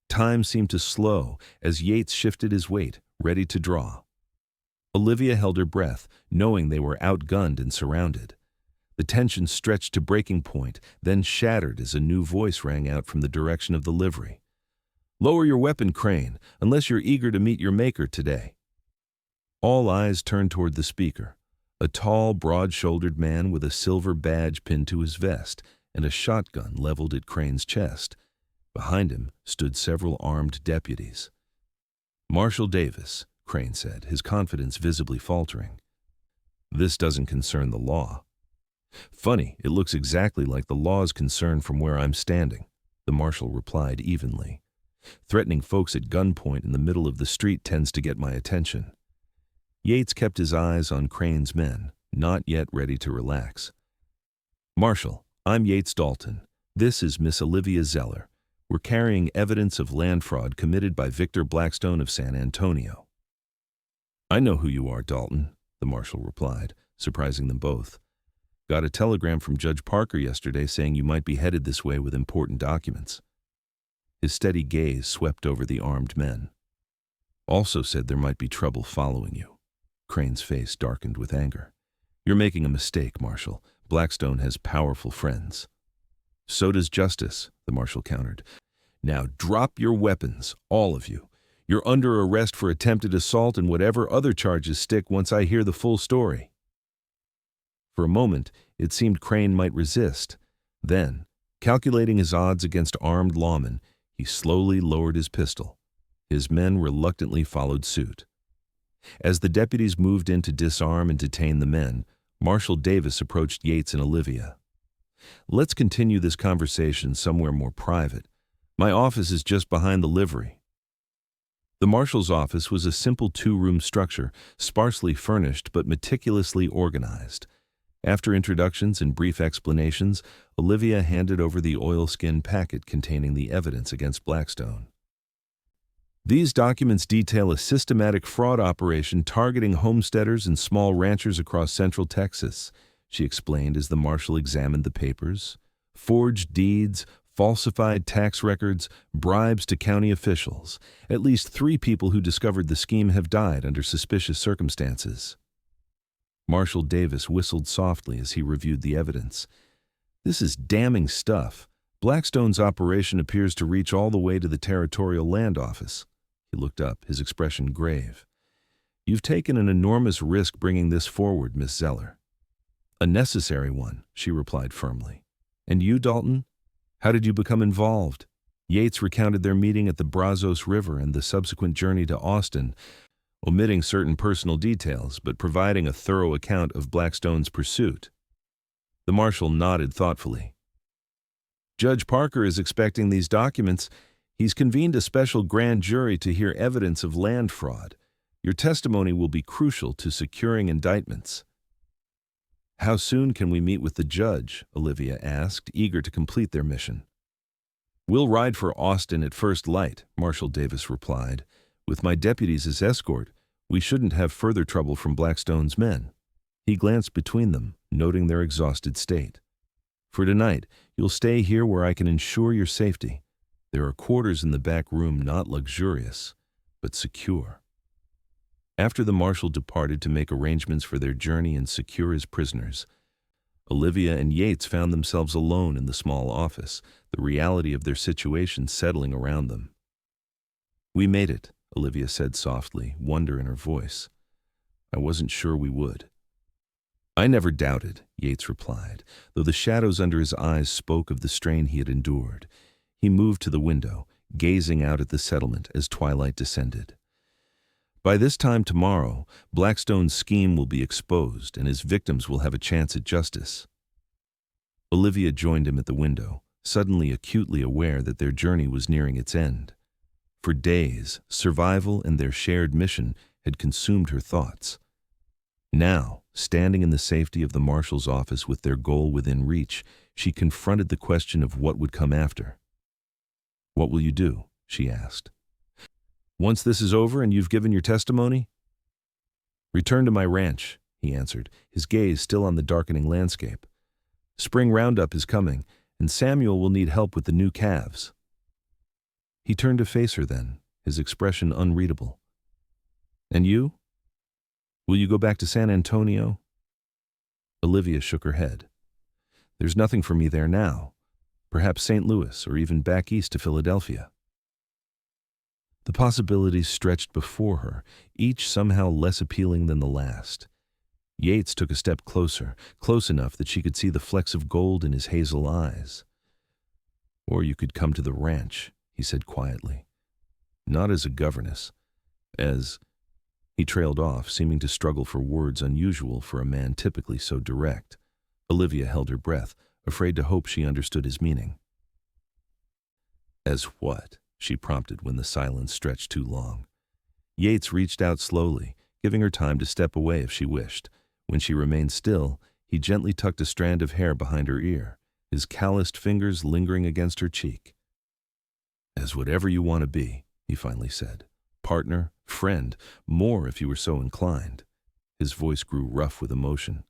Time seemed to slow as Yates shifted his weight, ready to draw. Olivia held her breath, knowing they were outgunned and surrounded. The tension stretched to breaking point, then shattered as a new voice rang out from the direction of the livery. Lower your weapon, Crane, unless you're eager to meet your maker today. All eyes turned toward the speaker, a tall, broad-shouldered man with a silver badge pinned to his vest and a shotgun leveled at Crane's chest. Behind him stood several armed deputies. Marshal Davis, Crane said, his confidence visibly faltering. This doesn't concern the law. Funny, it looks exactly like the law's concern from where I'm standing, the marshal replied evenly. Threatening folks at gunpoint in the middle of the street tends to get my attention. Yates kept his eyes on Crane's men, not yet ready to relax. Marshal, I'm Yates Dalton. This is Miss Olivia Zeller. We're carrying evidence of land fraud committed by Victor Blackstone of San Antonio. I know who you are, Dalton, the marshal replied, surprising them both. Got a telegram from Judge Parker yesterday saying you might be headed this way with important documents. His steady gaze swept over the armed men. Also said there might be trouble following you. Crane's face darkened with anger. You're making a mistake, Marshal. Blackstone has powerful friends. So does Justice, the marshal countered. Now drop your weapons, all of you. You're under arrest for attempted assault and whatever other charges stick once I hear the full story. For a moment, it seemed Crane might resist. Then, calculating his odds against armed lawmen, he slowly lowered his pistol. His men reluctantly followed suit. As the deputies moved in to disarm and detain the men, Marshal Davis approached Yates and Olivia. Let's continue this conversation somewhere more private. My office is just behind the livery. The marshal's office was a simple two-room structure, sparsely furnished but meticulously organized. After introductions and brief explanations, Olivia handed over the oilskin packet containing the evidence against Blackstone. These documents detail a systematic fraud operation targeting homesteaders and small ranchers across central Texas, she explained as the marshal examined the papers. Forged deeds, falsified tax records, bribes to county officials. At least 3 people who discovered the scheme have died under suspicious circumstances. Marshal Davis whistled softly as he reviewed the evidence. This is damning stuff. Blackstone's operation appears to reach all the way to the Territorial Land Office. He looked up, his expression grave. You've taken an enormous risk bringing this forward, Miss Zeller. A necessary one, she replied firmly. And you, Dalton? How did you become involved? Yates recounted their meeting at the Brazos River and the subsequent journey to Austin, omitting certain personal details but providing a thorough account of Blackstone's pursuit. The marshal nodded thoughtfully. Judge Parker is expecting these documents. He's convened a special grand jury to hear evidence of land fraud. Your testimony will be crucial to securing indictments. How soon can we meet with the judge? Olivia asked, eager to complete their mission. We'll ride for Austin at first light, Marshal Davis replied. With my deputies as escort, we shouldn't have further trouble from Blackstone's men. He glanced between them, noting their exhausted state. For tonight, you'll stay here where I can ensure your safety. There are quarters in the back room not luxurious, but secure. After the marshal departed to make arrangements for their journey and secure his prisoners, Olivia and Yates found themselves alone in the small office, the reality of their situation settling around them. "We made it," Olivia said softly, wonder in her voice. "I wasn't sure we would." "I never doubted," Yates replied, though the shadows under his eyes spoke of the strain he had endured. He moved to the window, gazing out at the settlement as twilight descended. "By this time tomorrow, Blackstone's scheme will be exposed and his victims will have a chance at justice." Olivia joined him at the window, suddenly acutely aware that their journey was nearing its end. For days, survival and their shared mission had consumed her thoughts. Now, standing in the safety of the marshal's office with their goal within reach, she confronted the question of what would come after. "What will you do?" she asked. "Once this is over and you've given your testimony?" "Return to my ranch," he answered, his gaze still on the darkening landscape. "Spring roundup is coming, and Samuel will need help with the new calves." He turned to face her then, his expression unreadable. "And you? Will you go back to San Antonio?" Olivia shook her head. "There's nothing for me there now. Perhaps St. Louis or even back east to Philadelphia." The possibilities stretched before her, each somehow less appealing than the last. Yates took a step closer, close enough that she could see the flecks of gold in his hazel eyes. "Or you could come to the ranch," he said quietly. "Not as a governess, as—" He trailed off, seeming to struggle for words unusual for a man typically so direct. Olivia held her breath, afraid to hope she understood his meaning. "As what?" she prompted when the silence stretched too long. Yates reached out slowly, giving her time to step away if she wished. When she remained still, he gently tucked a strand of hair behind her ear, his calloused fingers lingering against her cheek. "As whatever you want to be," he finally said. "Partner, friend, more if you were so inclined." His voice grew rough with emotion.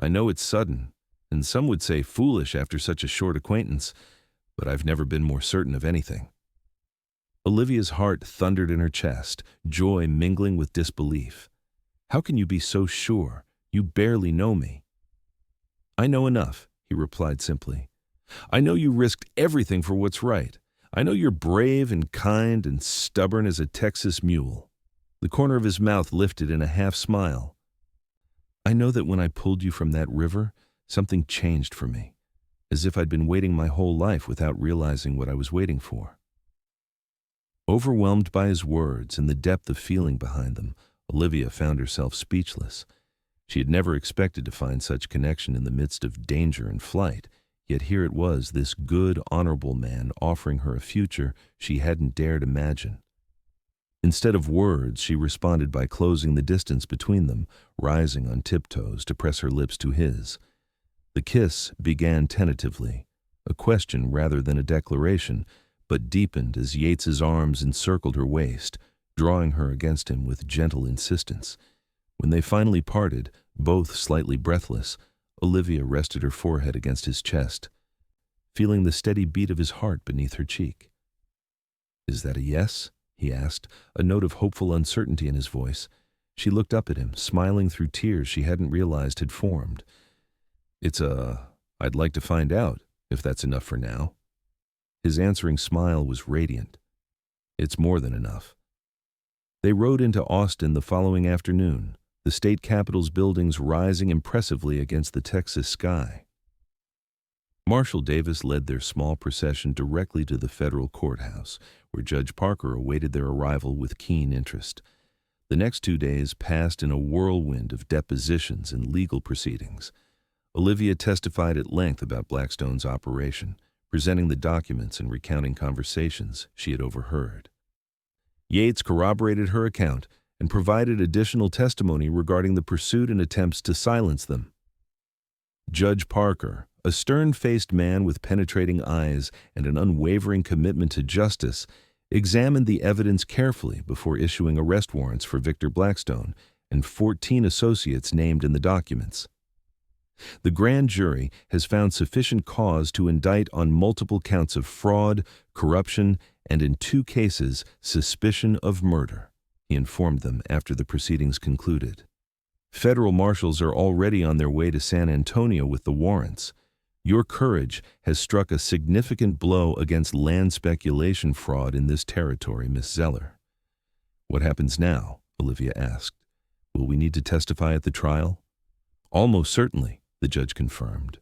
"I know it's sudden, and some would say foolish after such a short acquaintance, but I've never been more certain of anything." Olivia's heart thundered in her chest, joy mingling with disbelief. "How can you be so sure? You barely know me." "I know enough," he replied simply. "I know you risked everything for what's right. I know you're brave and kind and stubborn as a Texas mule." The corner of his mouth lifted in a half-smile. "I know that when I pulled you from that river, something changed for me, as if I'd been waiting my whole life without realizing what I was waiting for." Overwhelmed by his words and the depth of feeling behind them, Olivia found herself speechless. She had never expected to find such connection in the midst of danger and flight, yet here it was, this good, honorable man offering her a future she hadn't dared imagine. Instead of words, she responded by closing the distance between them, rising on tiptoes to press her lips to his. The kiss began tentatively, a question rather than a declaration, but deepened as Yates's arms encircled her waist, drawing her against him with gentle insistence. When they finally parted, both slightly breathless, Olivia rested her forehead against his chest, feeling the steady beat of his heart beneath her cheek. "Is that a yes?" he asked, a note of hopeful uncertainty in his voice. She looked up at him, smiling through tears she hadn't realized had formed. I'd like to find out, if that's enough for now." His answering smile was radiant. "It's more than enough." They rode into Austin the following afternoon, the state capitol's buildings rising impressively against the Texas sky. Marshal Davis led their small procession directly to the federal courthouse, where Judge Parker awaited their arrival with keen interest. The next 2 days passed in a whirlwind of depositions and legal proceedings. Olivia testified at length about Blackstone's operation, presenting the documents and recounting conversations she had overheard. Yates corroborated her account and provided additional testimony regarding the pursuit and attempts to silence them. Judge Parker, a stern-faced man with penetrating eyes and an unwavering commitment to justice, examined the evidence carefully before issuing arrest warrants for Victor Blackstone and 14 associates named in the documents. The grand jury has found sufficient cause to indict on multiple counts of fraud, corruption, and in 2 cases, suspicion of murder, he informed them after the proceedings concluded. Federal marshals are already on their way to San Antonio with the warrants. Your courage has struck a significant blow against land speculation fraud in this territory, Miss Zeller. What happens now? Olivia asked. Will we need to testify at the trial? Almost certainly, the judge confirmed.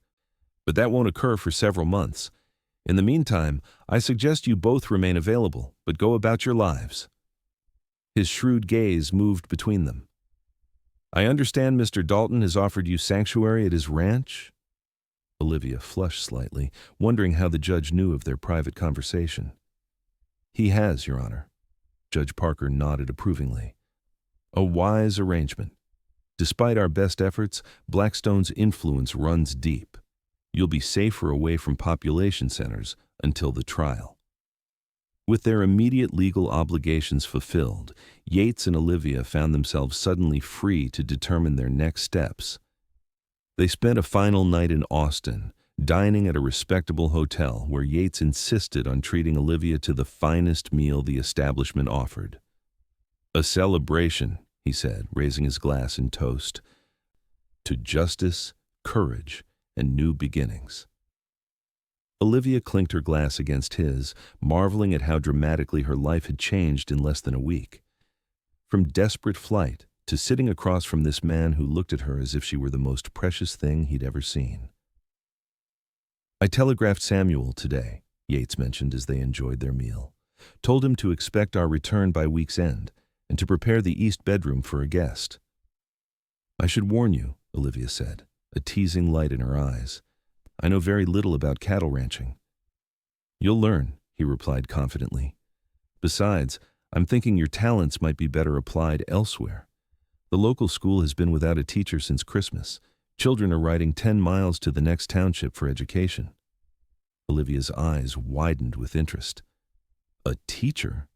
But that won't occur for several months. In the meantime, I suggest you both remain available, but go about your lives. His shrewd gaze moved between them. I understand Mr. Dalton has offered you sanctuary at his ranch? Olivia flushed slightly, wondering how the judge knew of their private conversation. He has, Your Honor. Judge Parker nodded approvingly. A wise arrangement. Despite our best efforts, Blackstone's influence runs deep. You'll be safer away from population centers until the trial. With their immediate legal obligations fulfilled, Yates and Olivia found themselves suddenly free to determine their next steps. They spent a final night in Austin, dining at a respectable hotel where Yates insisted on treating Olivia to the finest meal the establishment offered. A celebration, he said, raising his glass in toast, to justice, courage, and new beginnings. Olivia clinked her glass against his, marveling at how dramatically her life had changed in less than a week. From desperate flight to sitting across from this man who looked at her as if she were the most precious thing he'd ever seen. I telegraphed Samuel today, Yates mentioned as they enjoyed their meal. Told him to expect our return by week's end and to prepare the east bedroom for a guest. I should warn you, Olivia said, a teasing light in her eyes. I know very little about cattle ranching. You'll learn, he replied confidently. Besides, I'm thinking your talents might be better applied elsewhere. The local school has been without a teacher since Christmas. Children are riding 10 miles to the next township for education. Olivia's eyes widened with interest. A teacher?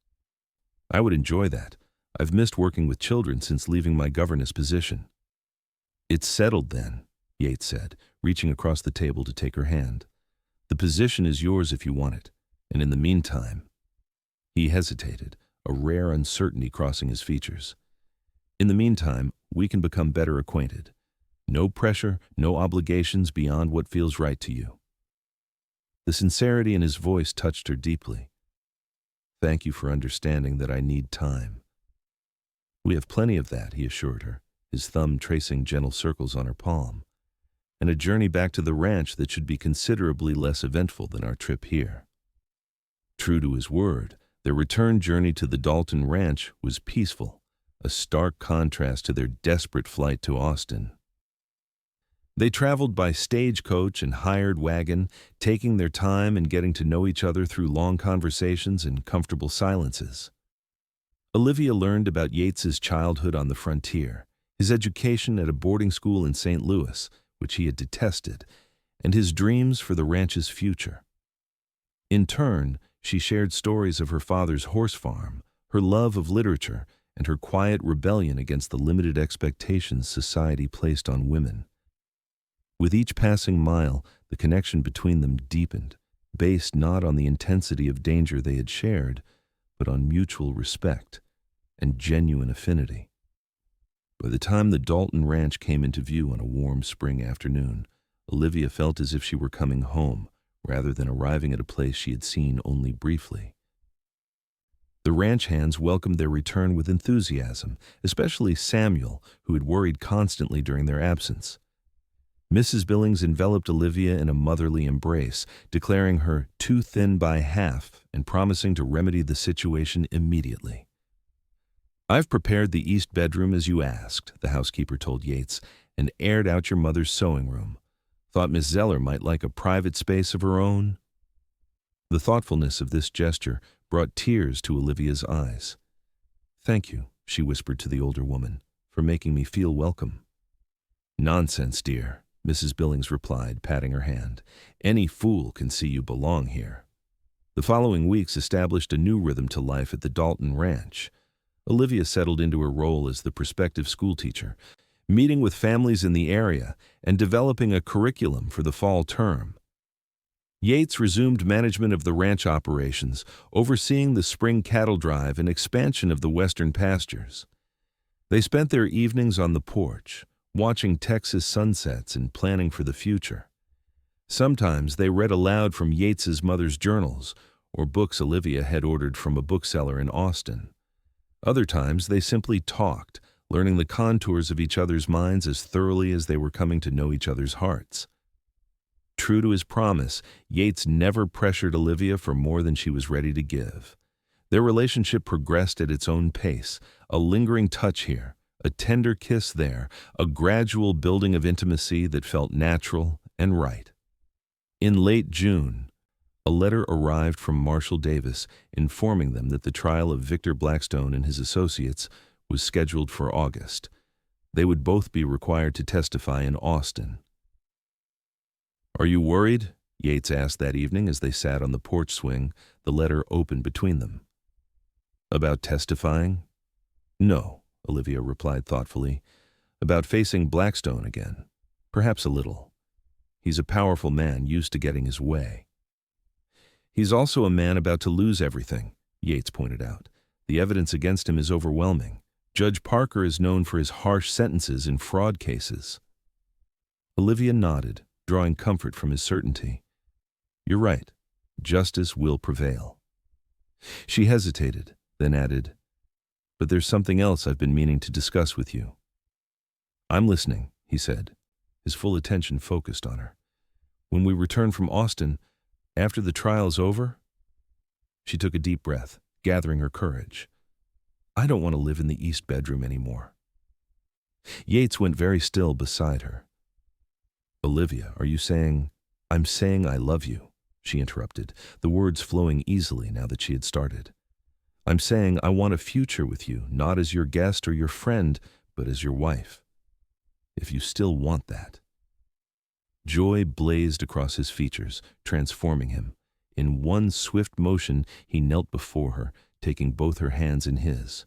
I would enjoy that. I've missed working with children since leaving my governess position. It's settled then, Yates said, reaching across the table to take her hand. The position is yours if you want it, and in the meantime... He hesitated, a rare uncertainty crossing his features. In the meantime, we can become better acquainted. No pressure, no obligations beyond what feels right to you. The sincerity in his voice touched her deeply. Thank you for understanding that I need time. We have plenty of that, he assured her, his thumb tracing gentle circles on her palm, and a journey back to the ranch that should be considerably less eventful than our trip here. True to his word, their return journey to the Dalton ranch was peaceful, a stark contrast to their desperate flight to Austin. They traveled by stagecoach and hired wagon, taking their time and getting to know each other through long conversations and comfortable silences. Olivia learned about Yates's childhood on the frontier, his education at a boarding school in St. Louis, which he had detested, and his dreams for the ranch's future. In turn, she shared stories of her father's horse farm, her love of literature, and her quiet rebellion against the limited expectations society placed on women. With each passing mile, the connection between them deepened, based not on the intensity of danger they had shared, but on mutual respect and genuine affinity. By the time the Dalton ranch came into view on a warm spring afternoon, Olivia felt as if she were coming home, rather than arriving at a place she had seen only briefly. The ranch hands welcomed their return with enthusiasm, especially Samuel, who had worried constantly during their absence. Mrs. Billings enveloped Olivia in a motherly embrace, declaring her too thin by half and promising to remedy the situation immediately. I've prepared the east bedroom as you asked, the housekeeper told Yates, and aired out your mother's sewing room. Thought Miss Zeller might like a private space of her own. The thoughtfulness of this gesture brought tears to Olivia's eyes. Thank you, she whispered to the older woman, for making me feel welcome. Nonsense, dear, Mrs. Billings replied, patting her hand. Any fool can see you belong here. The following weeks established a new rhythm to life at the Dalton ranch. Olivia settled into her role as the prospective schoolteacher, meeting with families in the area, and developing a curriculum for the fall term. Yates resumed management of the ranch operations, overseeing the spring cattle drive and expansion of the western pastures. They spent their evenings on the porch, watching Texas sunsets and planning for the future. Sometimes they read aloud from Yates's mother's journals or books Olivia had ordered from a bookseller in Austin. Other times they simply talked, learning the contours of each other's minds as thoroughly as they were coming to know each other's hearts. True to his promise, Yates never pressured Olivia for more than she was ready to give. Their relationship progressed at its own pace, a lingering touch here, a tender kiss there, a gradual building of intimacy that felt natural and right. In late June, a letter arrived from Marshal Davis informing them that the trial of Victor Blackstone and his associates was scheduled for August. They would both be required to testify in Austin. "Are you worried?" Yates asked that evening as they sat on the porch swing, the letter open between them. "About testifying?" "No," Olivia replied thoughtfully. "About facing Blackstone again. Perhaps a little. He's a powerful man used to getting his way." "He's also a man about to lose everything," Yates pointed out. "The evidence against him is overwhelming. Judge Parker is known for his harsh sentences in fraud cases." Olivia nodded, drawing comfort from his certainty. "You're right. Justice will prevail." She hesitated, then added, "But there's something else I've been meaning to discuss with you." "I'm listening," he said, his full attention focused on her. "When we return from Austin, after the trial's over?" She took a deep breath, gathering her courage. "I don't want to live in the East bedroom anymore." Yates went very still beside her. "Olivia, are you saying—" "I'm saying I love you," she interrupted, the words flowing easily now that she had started. "I'm saying I want a future with you, not as your guest or your friend, but as your wife. If you still want that." Joy blazed across his features, transforming him. In one swift motion, he knelt before her, taking both her hands in his.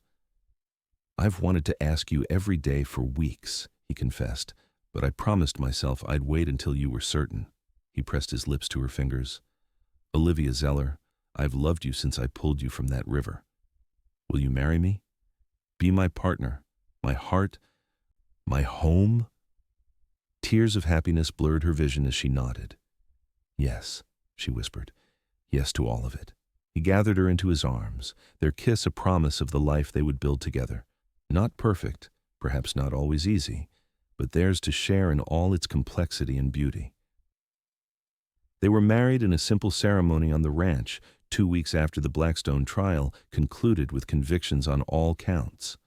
"I've wanted to ask you every day for weeks," he confessed, "but I promised myself I'd wait until you were certain." He pressed his lips to her fingers. "Olivia Zeller, I've loved you since I pulled you from that river. Will you marry me? Be my partner, my heart, my home?" Tears of happiness blurred her vision as she nodded. "Yes," she whispered. "Yes to all of it." He gathered her into his arms, their kiss a promise of the life they would build together. Not perfect, perhaps not always easy, but theirs to share in all its complexity and beauty. They were married in a simple ceremony on the ranch 2 weeks after the Blackstone trial concluded with convictions on all counts.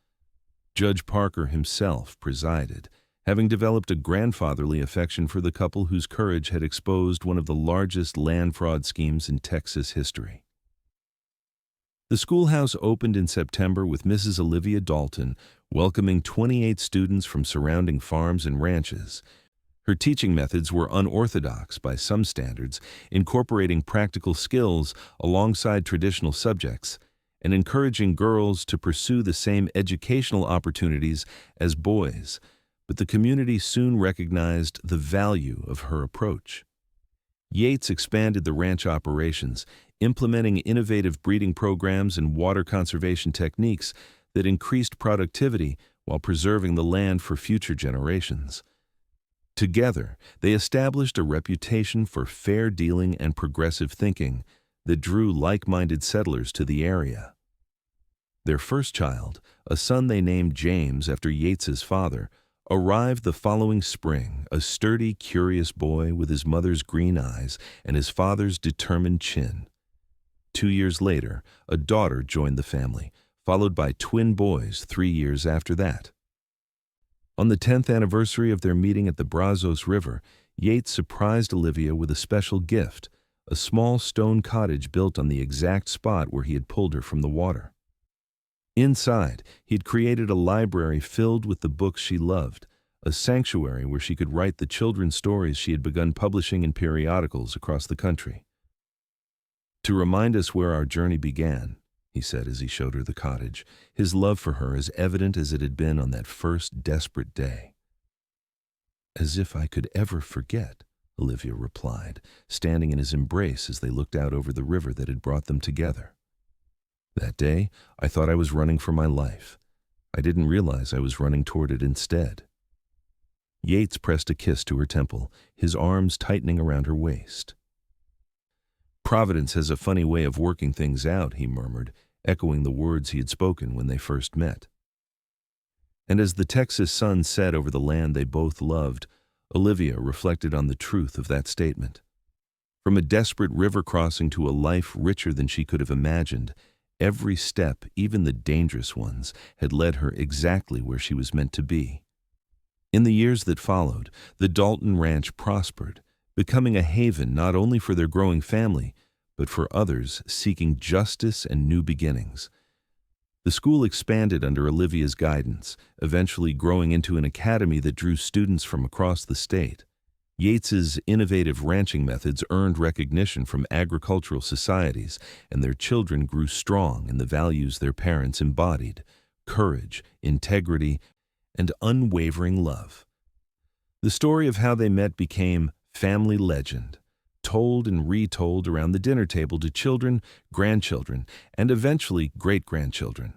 Judge Parker himself presided, having developed a grandfatherly affection for the couple whose courage had exposed one of the largest land fraud schemes in Texas history. The schoolhouse opened in September with Mrs. Olivia Dalton welcoming 28 students from surrounding farms and ranches. Her teaching methods were unorthodox by some standards, incorporating practical skills alongside traditional subjects and encouraging girls to pursue the same educational opportunities as boys, but the community soon recognized the value of her approach. Yates expanded the ranch operations, implementing innovative breeding programs and water conservation techniques that increased productivity while preserving the land for future generations. Together, they established a reputation for fair dealing and progressive thinking that drew like-minded settlers to the area. Their first child, a son they named James after Yates's father, arrived the following spring, a sturdy, curious boy with his mother's green eyes and his father's determined chin. 2 years later, a daughter joined the family, followed by twin boys 3 years after that. On the 10th anniversary of their meeting at the Brazos River, Yates surprised Olivia with a special gift, a small stone cottage built on the exact spot where he had pulled her from the water. Inside, he'd created a library filled with the books she loved, a sanctuary where she could write the children's stories she had begun publishing in periodicals across the country. "To remind us where our journey began," he said as he showed her the cottage, his love for her as evident as it had been on that first desperate day. As if I could ever forget, Olivia replied, standing in his embrace as they looked out over the river that had brought them together. That day, I thought I was running for my life. I didn't realize I was running toward it instead. Yates pressed a kiss to her temple, his arms tightening around her waist. Providence has a funny way of working things out, he murmured, echoing the words he had spoken when they first met. And as the Texas sun set over the land they both loved, Olivia reflected on the truth of that statement. From a desperate river crossing to a life richer than she could have imagined, every step, even the dangerous ones, had led her exactly where she was meant to be. In the years that followed, the Dalton Ranch prospered, becoming a haven not only for their growing family, but for others seeking justice and new beginnings. The school expanded under Olivia's guidance, eventually growing into an academy that drew students from across the state. Yates's innovative ranching methods earned recognition from agricultural societies, and their children grew strong in the values their parents embodied: courage, integrity, and unwavering love. The story of how they met became family legend, told and retold around the dinner table to children, grandchildren, and eventually great-grandchildren.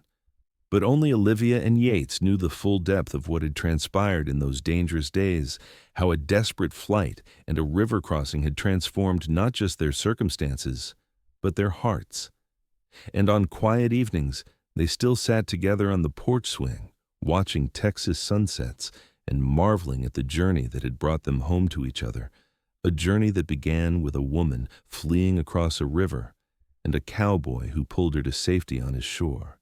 But only Olivia and Yates knew the full depth of what had transpired in those dangerous days, how a desperate flight and a river crossing had transformed not just their circumstances, but their hearts. And on quiet evenings, they still sat together on the porch swing, watching Texas sunsets and marveling at the journey that had brought them home to each other, a journey that began with a woman fleeing across a river and a cowboy who pulled her to safety on his shore.